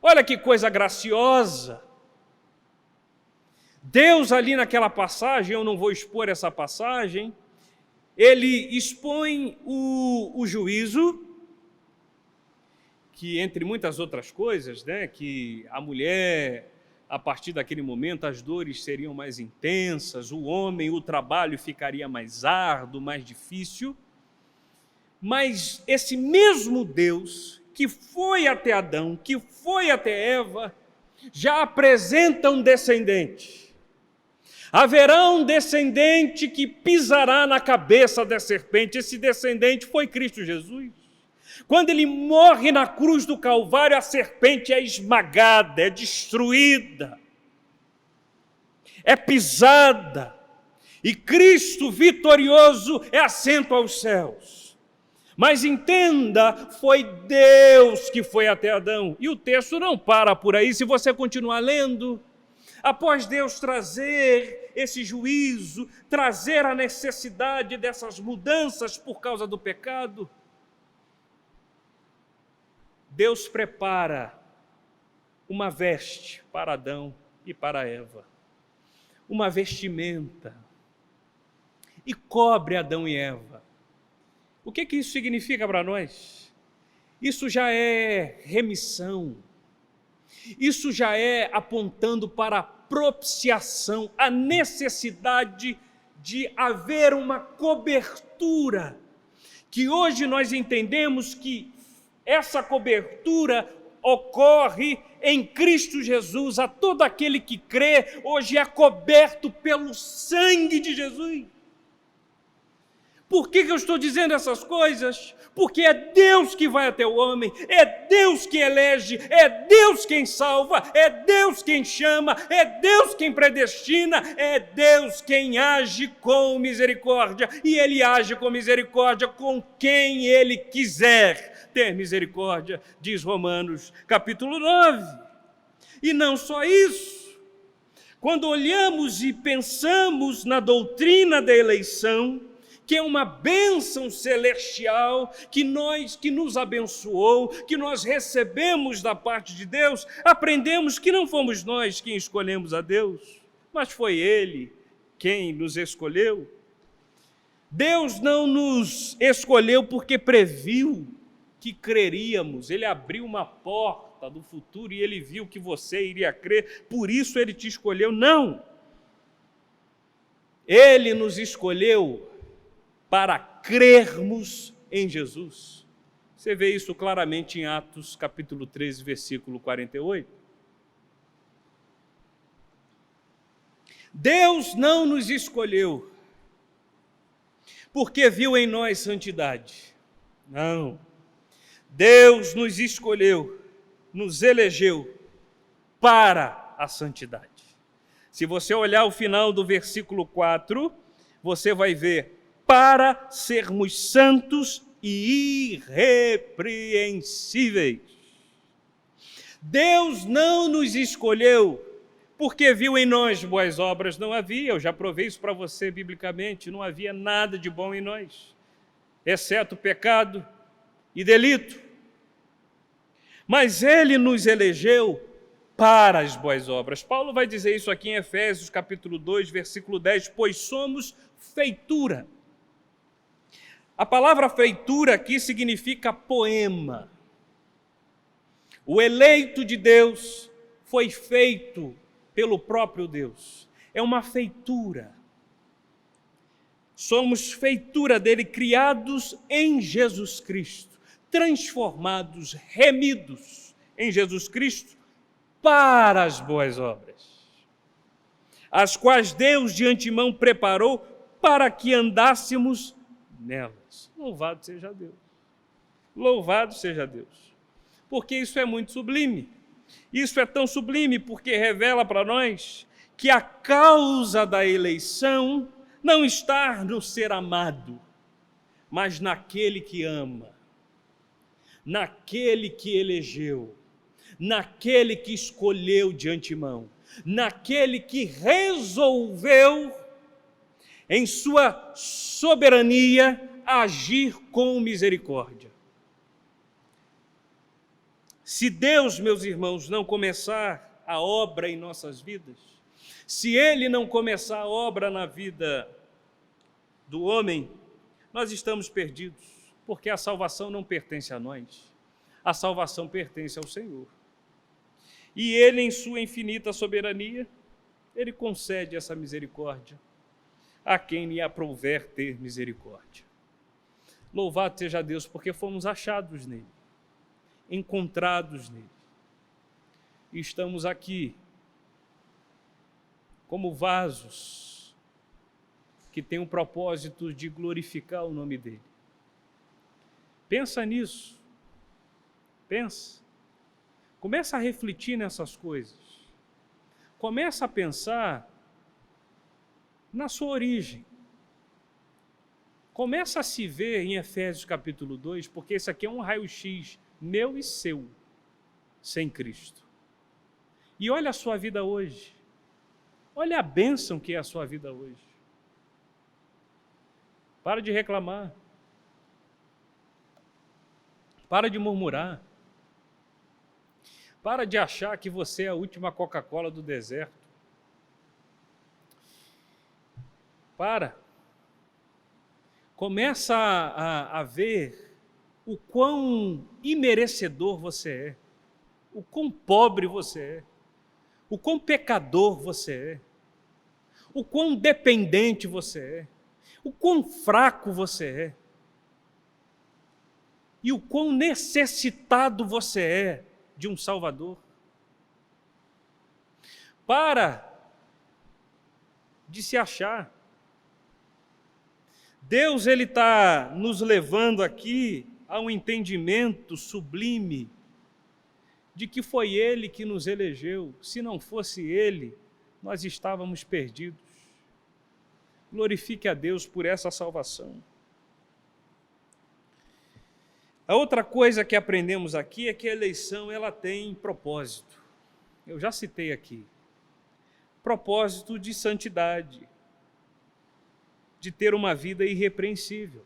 Olha que coisa graciosa. Deus ali naquela passagem, eu não vou expor essa passagem, ele expõe o juízo, que entre muitas outras coisas, né, que a mulher, a partir daquele momento, as dores seriam mais intensas, o homem, o trabalho ficaria mais árduo, mais difícil. Mas esse mesmo Deus que foi até Adão, que foi até Eva, já apresenta um descendente. Haverá um descendente que pisará na cabeça da serpente. Esse descendente foi Cristo Jesus. Quando ele morre na cruz do Calvário, a serpente é esmagada, é destruída, é pisada, e Cristo vitorioso é assento aos céus. Mas entenda, foi Deus que foi até Adão, e o texto não para por aí. Se você continuar lendo, após Deus trazer esse juízo, trazer a necessidade dessas mudanças por causa do pecado, Deus prepara uma veste para Adão e para Eva. uma vestimenta e cobre Adão e Eva. O que isso significa para nós? Isso já é remissão. Isso já é apontando para a propiciação, a necessidade de haver uma cobertura, que hoje nós entendemos que essa cobertura ocorre em Cristo Jesus. A todo aquele que crê, hoje é coberto pelo sangue de Jesus. Por que eu estou dizendo essas coisas? Porque é Deus que vai até o homem, é Deus que elege, é Deus quem salva, é Deus quem chama, é Deus quem predestina, é Deus quem age com misericórdia. E Ele age com misericórdia com quem Ele quiser ter misericórdia, diz Romanos capítulo 9. E não só isso, quando olhamos e pensamos na doutrina da eleição, que é uma bênção celestial que nos abençoou, que nós recebemos da parte de Deus, aprendemos que não fomos nós quem escolhemos a Deus, mas foi Ele quem nos escolheu. Deus não nos escolheu porque previu que creríamos. Ele abriu uma porta do futuro e Ele viu que você iria crer, por isso Ele te escolheu. Não! Ele nos escolheu para crermos em Jesus. Você vê isso claramente em Atos capítulo 13, versículo 48. Deus não nos escolheu porque viu em nós santidade. Não. Deus nos escolheu, nos elegeu para a santidade. Se você olhar o final do versículo 4, você vai ver: para sermos santos e irrepreensíveis. Deus não nos escolheu porque viu em nós boas obras. Não havia, eu já provei isso para você biblicamente, não havia nada de bom em nós, exceto pecado e delito. Mas Ele nos elegeu para as boas obras. Paulo vai dizer isso aqui em Efésios capítulo 2, versículo 10, pois somos feitura. A palavra feitura aqui significa poema. O eleito de Deus foi feito pelo próprio Deus. É uma feitura. Somos feitura dele, criados em Jesus Cristo, transformados, remidos em Jesus Cristo para as boas obras, as quais Deus de antemão preparou para que andássemos nelas. Louvado seja Deus. Louvado seja Deus. Porque isso é muito sublime. Isso é tão sublime porque revela para nós que a causa da eleição não está no ser amado, mas naquele que ama, naquele que elegeu, naquele que escolheu de antemão, naquele que resolveu, em sua soberania, agir com misericórdia. Se Deus, meus irmãos, não começar a obra em nossas vidas, se Ele não começar a obra na vida do homem, nós estamos perdidos, porque a salvação não pertence a nós, a salvação pertence ao Senhor. E Ele, em sua infinita soberania, Ele concede essa misericórdia a quem lhe aprouver ter misericórdia. Louvado seja Deus, porque fomos achados nele, encontrados nele. E estamos aqui como vasos que têm o propósito de glorificar o nome dele. Pensa nisso. Pensa. Começa a refletir nessas coisas. Começa a pensar na sua origem. Começa a se ver em Efésios capítulo 2, porque esse aqui é um raio-x meu e seu, sem Cristo. E olha a sua vida hoje. Olha a bênção que é a sua vida hoje. Para de reclamar. Para de murmurar. Para de achar que você é a última Coca-Cola do deserto. Para. Começa a ver o quão imerecedor você é, o quão pobre você é, o quão pecador você é, o quão dependente você é, o quão fraco você é e o quão necessitado você é de um Salvador. Para de se achar. Deus ele está nos levando aqui a um entendimento sublime de que foi Ele que nos elegeu. Se não fosse Ele, nós estávamos perdidos. Glorifique a Deus por essa salvação. A outra coisa que aprendemos aqui é que a eleição ela tem propósito. Eu já citei aqui. Propósito de santidade, de ter uma vida irrepreensível.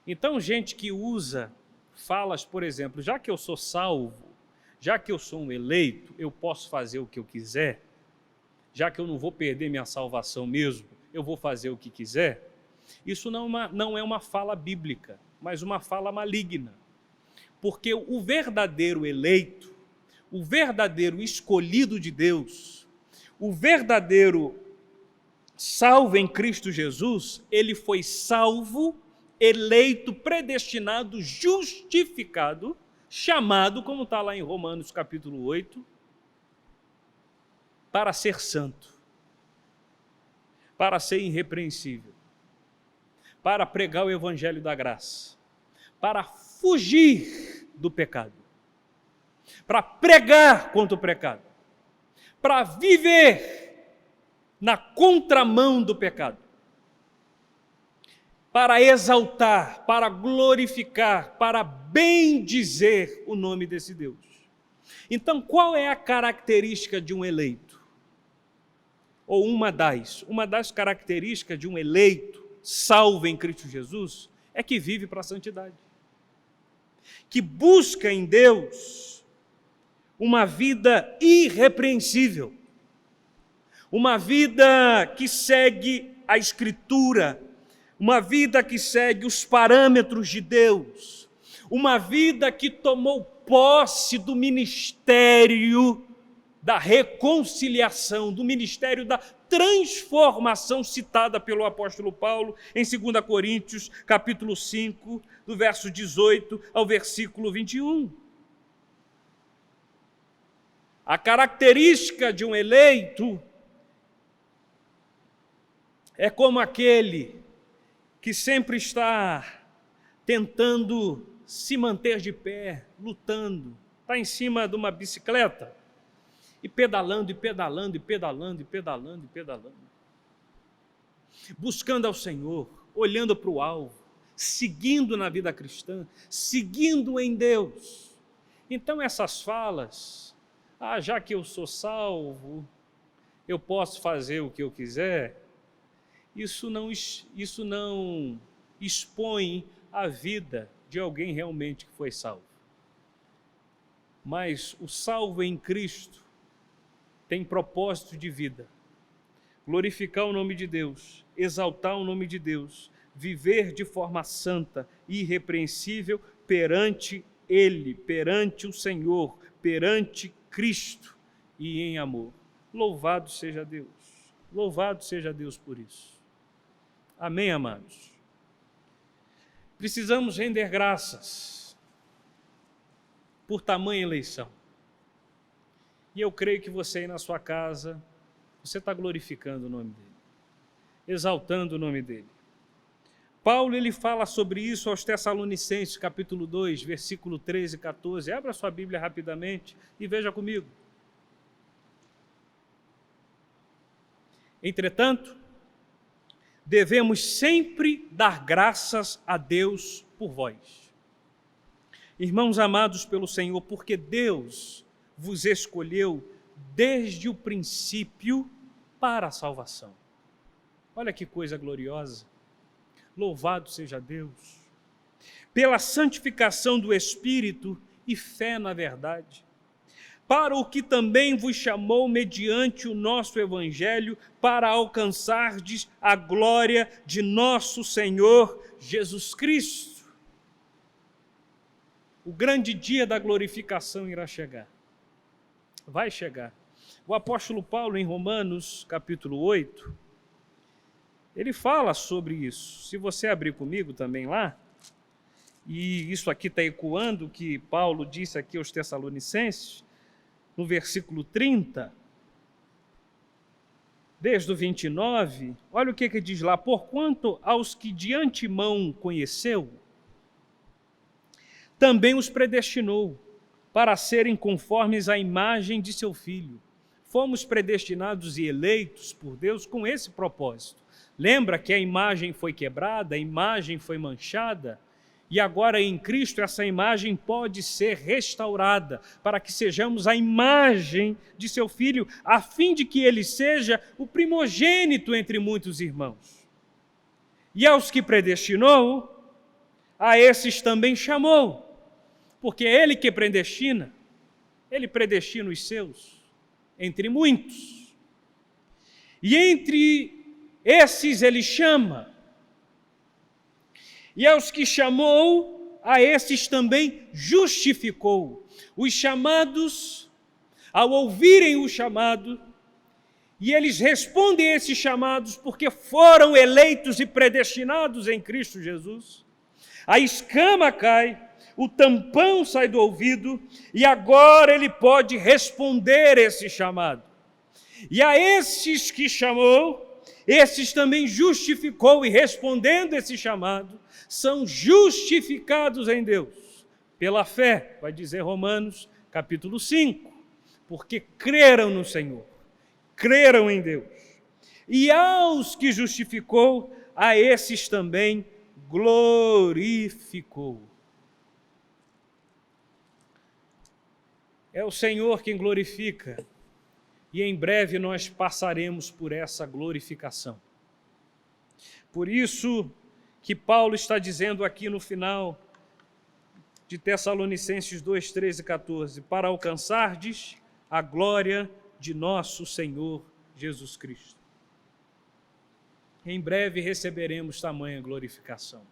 Então, gente que usa falas, por exemplo, já que eu sou salvo, já que eu sou um eleito, eu posso fazer o que eu quiser, já que eu não vou perder minha salvação mesmo, eu vou fazer o que quiser, isso não é uma fala bíblica, mas uma fala maligna. Porque o verdadeiro eleito, o verdadeiro escolhido de Deus, o verdadeiro salvo em Cristo Jesus, ele foi salvo, eleito, predestinado, justificado, chamado, como está lá em Romanos capítulo 8, para ser santo, para ser irrepreensível, para pregar o evangelho da graça, para fugir do pecado, para pregar contra o pecado, para viver na contramão do pecado, para exaltar, para glorificar, para bendizer o nome desse Deus. Então, qual é a característica de um eleito? Ou uma das características de um eleito salvo em Cristo Jesus é que vive para a santidade, que busca em Deus uma vida irrepreensível, uma vida que segue a Escritura, uma vida que segue os parâmetros de Deus, uma vida que tomou posse do ministério da reconciliação, do ministério da transformação citada pelo apóstolo Paulo em 2 Coríntios, capítulo 5, do verso 18 ao versículo 21. A característica de um eleito é como aquele que sempre está tentando se manter de pé, lutando, está em cima de uma bicicleta e pedalando, e pedalando, e pedalando, e pedalando, e pedalando, buscando ao Senhor, olhando para o alvo, seguindo na vida cristã, seguindo em Deus. Então essas falas, já que eu sou salvo, eu posso fazer o que eu quiser, isso não expõe a vida de alguém realmente que foi salvo. Mas o salvo em Cristo tem propósito de vida, glorificar o nome de Deus, exaltar o nome de Deus, viver de forma santa e irrepreensível perante Ele, perante o Senhor, perante Cristo e em amor. Louvado seja Deus, louvado seja Deus por isso. Amém, amados? Precisamos render graças por tamanha eleição. E eu creio que você aí na sua casa, você está glorificando o nome dele, exaltando o nome dele. Paulo ele fala sobre isso aos Tessalonicenses, capítulo 2, versículo 13 e 14. Abra sua Bíblia rapidamente e veja comigo. Entretanto, devemos sempre dar graças a Deus por vós, irmãos amados pelo Senhor, porque Deus vos escolheu desde o princípio para a salvação. Olha que coisa gloriosa. Louvado seja Deus. Pela santificação do Espírito e fé na verdade, para o que também vos chamou mediante o nosso evangelho, para alcançardes a glória de nosso Senhor Jesus Cristo. O grande dia da glorificação irá chegar. Vai chegar. O apóstolo Paulo, em Romanos, capítulo 8, ele fala sobre isso. Se você abrir comigo também lá, e isso aqui está ecoando o que Paulo disse aqui aos Tessalonicenses, no versículo 30, desde o 29, olha o que diz lá: porquanto aos que de antemão conheceu, também os predestinou para serem conformes à imagem de seu Filho. Fomos predestinados e eleitos por Deus com esse propósito. Lembra que a imagem foi quebrada, a imagem foi manchada, e agora em Cristo essa imagem pode ser restaurada, para que sejamos a imagem de seu Filho, a fim de que ele seja o primogênito entre muitos irmãos. E aos que predestinou, a esses também chamou, porque é ele que predestina, ele predestina os seus, entre muitos. E entre esses ele chama. E aos que chamou, a esses também justificou. Os chamados, ao ouvirem o chamado, e eles respondem a esses chamados porque foram eleitos e predestinados em Cristo Jesus, a escama cai, o tampão sai do ouvido, e agora ele pode responder esse chamado. E a esses que chamou, esses também justificou, e respondendo esse chamado, são justificados em Deus, pela fé, vai dizer Romanos, capítulo 5, porque creram no Senhor, creram em Deus. E aos que justificou, a esses também glorificou. É o Senhor quem glorifica, e em breve nós passaremos por essa glorificação. Por isso que Paulo está dizendo aqui no final de Tessalonicenses 2, 13 e 14, para alcançardes a glória de nosso Senhor Jesus Cristo. Em breve receberemos tamanha glorificação.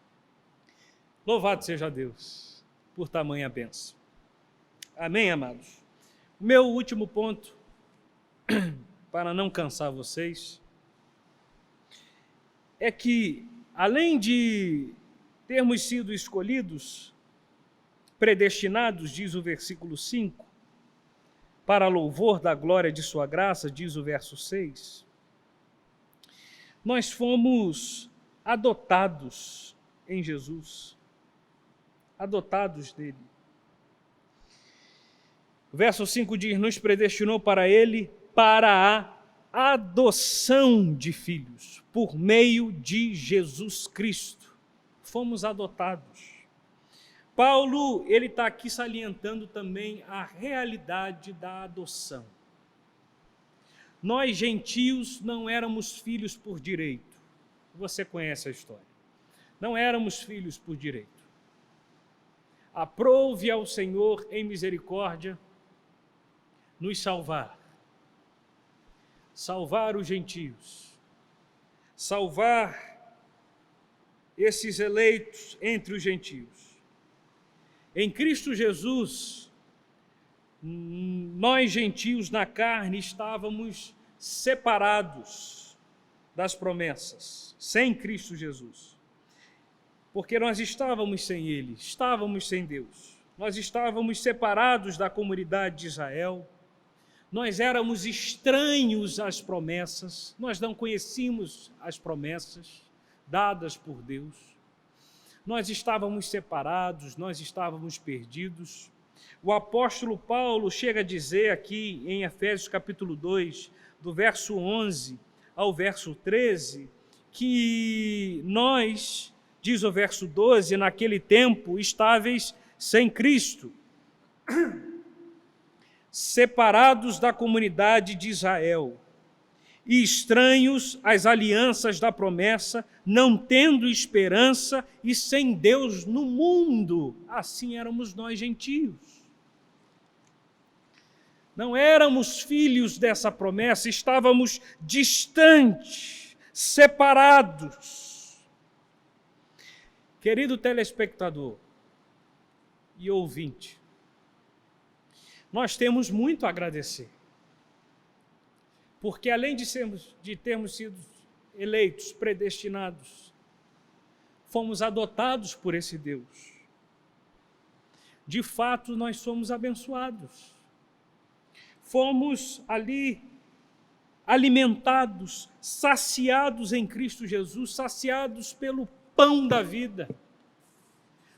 Louvado seja Deus por tamanha bênção. Amém, amados? O meu último ponto, para não cansar vocês, é que, além de termos sido escolhidos, predestinados, diz o versículo 5, para louvor da glória de sua graça, diz o verso 6, nós fomos adotados em Jesus, adotados dele. O verso 5 diz, nos predestinou para ele, para a adoção de filhos, por meio de Jesus Cristo. Fomos adotados. Paulo, ele está aqui salientando também a realidade da adoção. Nós, gentios, não éramos filhos por direito. Você conhece a história. Não éramos filhos por direito. Aprove ao Senhor, em misericórdia, nos salvar. Salvar os gentios. Salvar esses eleitos entre os gentios. Em Cristo Jesus, nós gentios na carne estávamos separados das promessas, sem Cristo Jesus. Porque nós estávamos sem Ele, estávamos sem Deus. Nós estávamos separados da comunidade de Israel. Nós éramos estranhos às promessas, nós não conhecíamos as promessas dadas por Deus. Nós estávamos separados, nós estávamos perdidos. O apóstolo Paulo chega a dizer aqui em Efésios capítulo 2, do verso 11 ao verso 13, que nós, diz o verso 12, naquele tempo estáveis sem Cristo, separados da comunidade de Israel e estranhos às alianças da promessa, não tendo esperança e sem Deus no mundo. Assim éramos nós gentios. não éramos filhos dessa promessa, estávamos distantes, separados. Querido telespectador e ouvinte, nós temos muito a agradecer, porque além de termos sido eleitos, predestinados, fomos adotados por esse Deus. De fato, nós somos abençoados. Fomos ali alimentados, saciados em Cristo Jesus, saciados pelo pão da vida,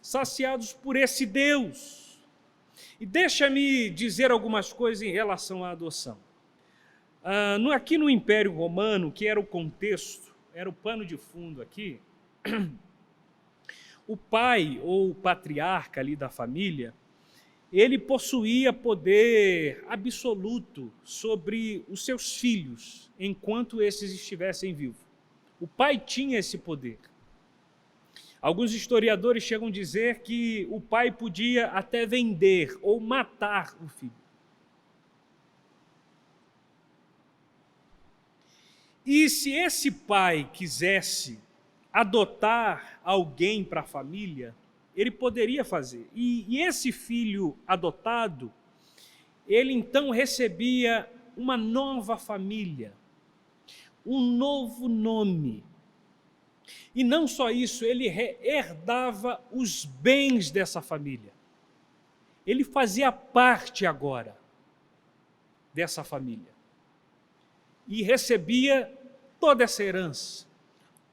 saciados por esse Deus. E deixa-me dizer algumas coisas em relação à adoção. Aqui no Império Romano, que era o contexto, era o pano de fundo aqui, o pai ou o patriarca ali da família, ele possuía poder absoluto sobre os seus filhos, enquanto esses estivessem vivos. O pai tinha esse poder. Alguns historiadores chegam a dizer que o pai podia até vender ou matar o filho. E se esse pai quisesse adotar alguém para a família, ele poderia fazer. E esse filho adotado, ele então recebia uma nova família, um novo nome. E não só isso, ele herdava os bens dessa família. Ele fazia parte agora dessa família. E recebia toda essa herança,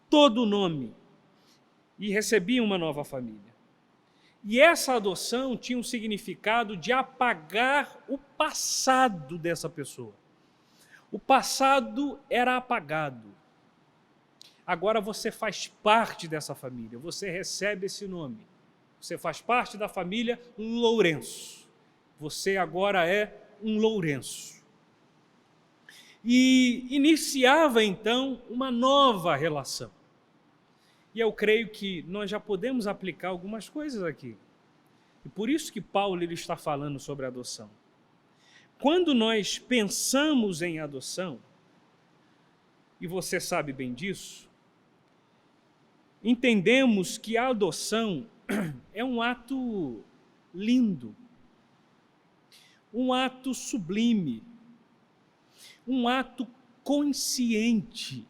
todo o nome, e recebia uma nova família. E essa adoção tinha um significado de apagar o passado dessa pessoa. O passado era apagado. Agora você faz parte dessa família, você recebe esse nome. Você faz parte da família Lourenço. Você agora é um Lourenço. E iniciava então uma nova relação. E eu creio que nós já podemos aplicar algumas coisas aqui. E por isso que Paulo ele está falando sobre adoção. Quando nós pensamos em adoção, e você sabe bem disso, entendemos que a adoção é um ato lindo, um ato sublime, um ato consciente,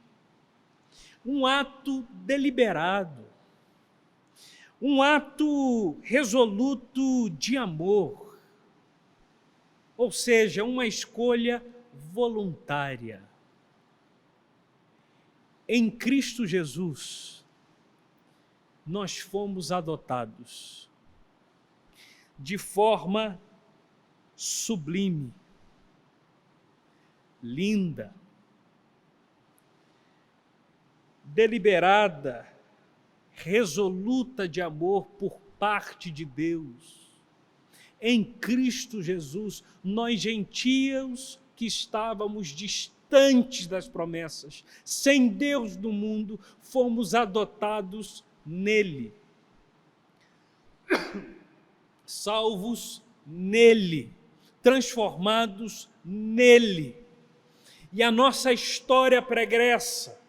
um ato deliberado, um ato resoluto de amor, ou seja, uma escolha voluntária. Em Cristo Jesus, nós fomos adotados de forma sublime, linda, deliberada, resoluta de amor por parte de Deus. Em Cristo Jesus, nós gentios que estávamos distantes das promessas, sem Deus no mundo, fomos adotados nele, salvos nele, transformados nele. E a nossa história pregressa,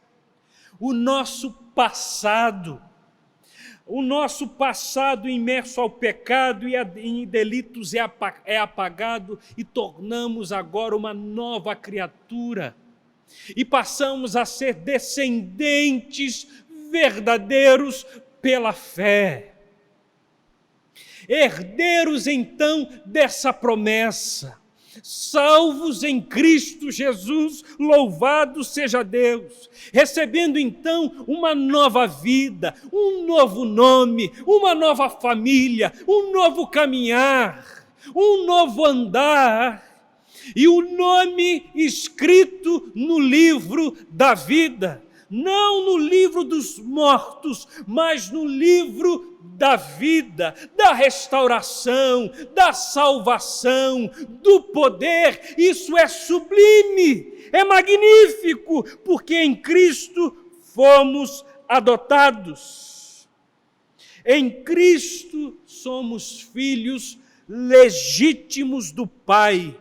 o nosso passado imerso ao pecado e em delitos é apagado e tornamos agora uma nova criatura. E passamos a ser descendentes verdadeiros pela fé. Herdeiros então dessa promessa. Salvos em Cristo Jesus, louvado seja Deus, recebendo então uma nova vida, um novo nome, uma nova família, um novo caminhar, um novo andar, e o nome escrito no livro da vida, não no livro dos mortos, mas no livro da vida, da restauração, da salvação, do poder. Isso é sublime, é magnífico, porque em Cristo fomos adotados. Em Cristo somos filhos legítimos do Pai,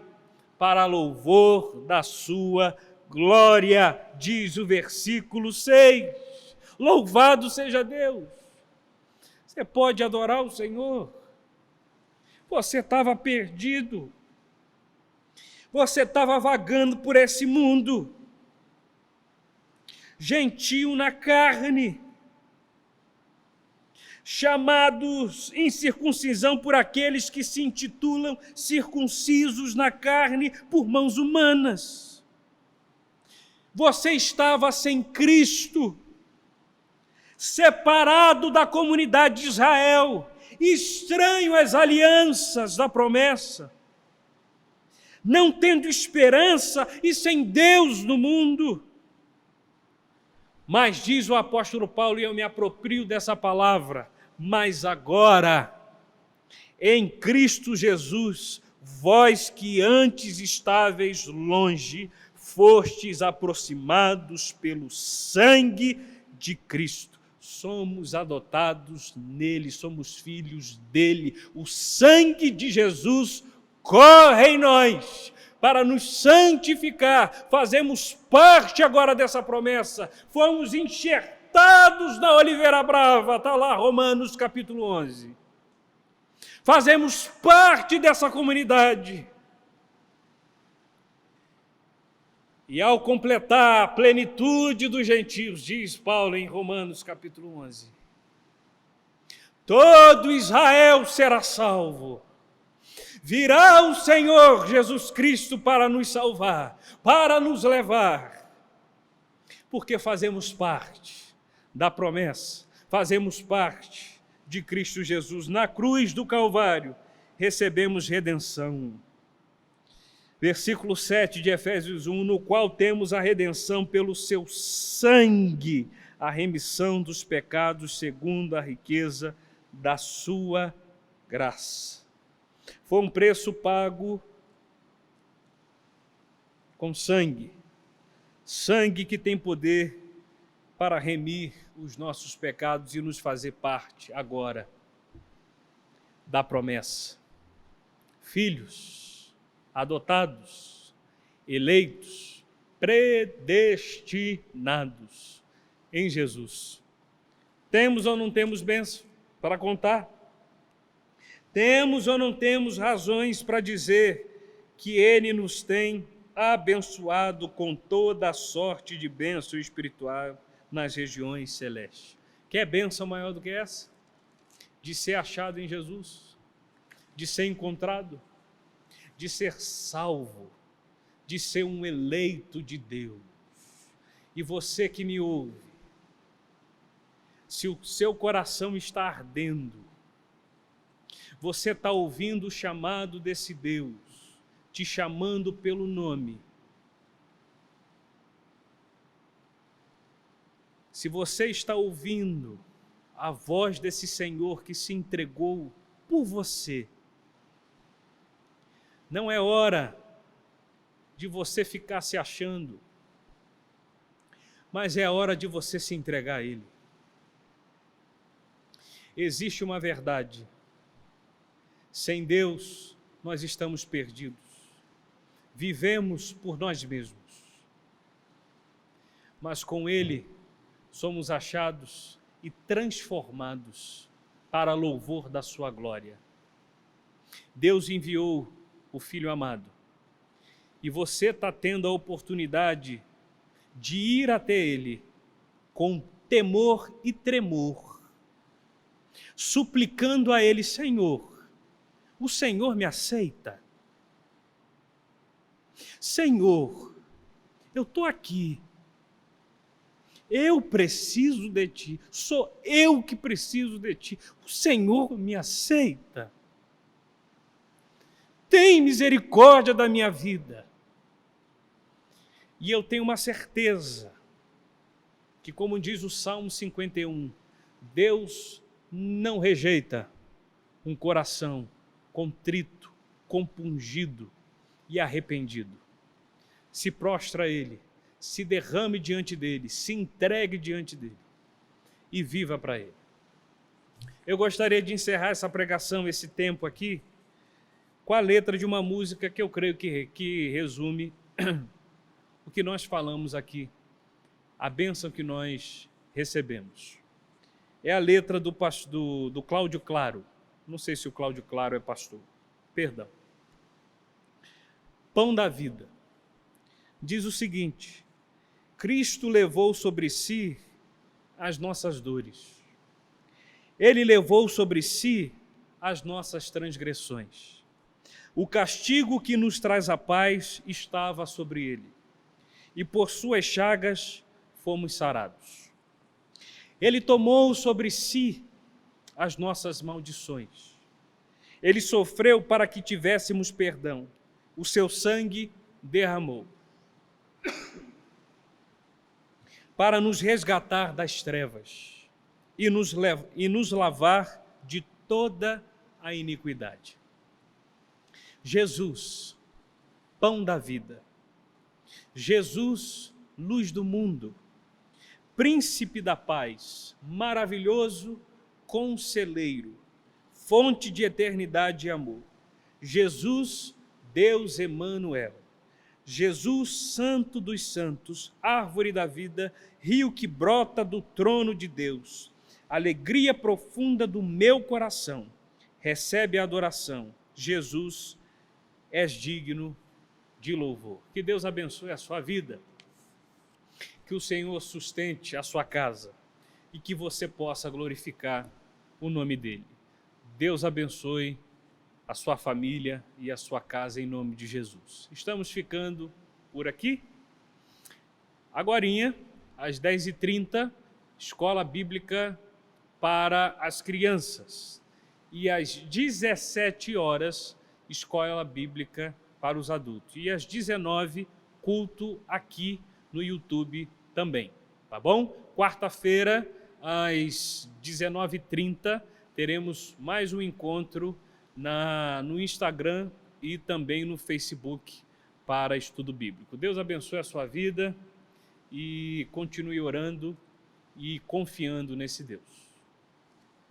para louvor da sua glória, diz o versículo 6. Louvado seja Deus! Você pode adorar o Senhor. Você estava perdido. Você estava vagando por esse mundo, gentio na carne, chamados em circuncisão por aqueles que se intitulam circuncisos na carne por mãos humanas. Você estava sem Cristo, separado da comunidade de Israel, estranho às alianças da promessa, não tendo esperança e sem Deus no mundo. Mas diz o apóstolo Paulo, e eu me aproprio dessa palavra, mas agora, em Cristo Jesus, vós que antes estáveis longe, fostes aproximados pelo sangue de Cristo. Somos adotados nele, somos filhos dele. O sangue de Jesus corre em nós para nos santificar. Fazemos parte agora dessa promessa. Fomos enxertados na oliveira brava, está lá Romanos capítulo 11. Fazemos parte dessa comunidade. E ao completar a plenitude dos gentios, diz Paulo em Romanos capítulo 11, todo Israel será salvo. Virá o Senhor Jesus Cristo para nos salvar, para nos levar, porque fazemos parte da promessa, fazemos parte de Cristo Jesus. Na cruz do Calvário, recebemos redenção. Versículo 7 de Efésios 1, no qual temos a redenção pelo seu sangue, a remissão dos pecados segundo a riqueza da sua graça. Foi um preço pago com sangue, sangue que tem poder para remir os nossos pecados e nos fazer parte agora da promessa. Filhos, adotados, eleitos, predestinados em Jesus. Temos ou não temos bênção para contar? Temos ou não temos razões para dizer que Ele nos tem abençoado com toda a sorte de bênção espiritual nas regiões celestes? Quer bênção maior do que essa? De ser achado em Jesus, de ser encontrado, de ser salvo, de ser um eleito de Deus. E você que me ouve, se o seu coração está ardendo, você está ouvindo o chamado desse Deus, te chamando pelo nome. Se você está ouvindo a voz desse Senhor que se entregou por você, não é hora de você ficar se achando, mas é hora de você se entregar a Ele. Existe uma verdade: sem Deus nós estamos perdidos, vivemos por nós mesmos, mas com Ele somos achados e transformados para louvor da sua glória. Deus enviou o Filho amado, e você está tendo a oportunidade de ir até Ele com temor e tremor, suplicando a Ele: Senhor, o Senhor me aceita? Senhor, eu estou aqui, eu preciso de Ti, sou eu que preciso de Ti, o Senhor me aceita? Tem misericórdia da minha vida. E eu tenho uma certeza que, como diz o Salmo 51, Deus não rejeita um coração contrito, compungido e arrependido. Se prostra a Ele, se derrame diante dEle, se entregue diante dEle e viva para Ele. Eu gostaria de encerrar essa pregação, esse tempo aqui, com a letra de uma música que eu creio que resume o que nós falamos aqui, a bênção que nós recebemos. É a letra do Cláudio Claro. Não sei se o Cláudio Claro é pastor. Perdão. Pão da vida. Diz o seguinte: Cristo levou sobre si as nossas dores. Ele levou sobre si as nossas transgressões. O castigo que nos traz a paz estava sobre ele, e por suas chagas fomos sarados. Ele tomou sobre si as nossas maldições. Ele sofreu para que tivéssemos perdão. O seu sangue derramou para nos resgatar das trevas e nos lavar de toda a iniquidade. Jesus, pão da vida. Jesus, luz do mundo. Príncipe da paz, maravilhoso conselheiro, fonte de eternidade e amor. Jesus, Deus Emanuel. Jesus, Santo dos Santos, árvore da vida, rio que brota do trono de Deus. Alegria profunda do meu coração. Recebe a adoração. Jesus, és digno de louvor. Que Deus abençoe a sua vida. Que o Senhor sustente a sua casa e que você possa glorificar o nome dEle. Deus abençoe a sua família e a sua casa em nome de Jesus. Estamos ficando por aqui. Agorinha, às 10h30, Escola Bíblica para as crianças. E às 17 horas, Escola Bíblica para os adultos. E às 19h, culto aqui no YouTube também, tá bom? Quarta-feira, às 19h30, teremos mais um encontro no Instagram e também no Facebook para estudo bíblico. Deus abençoe a sua vida e continue orando e confiando nesse Deus.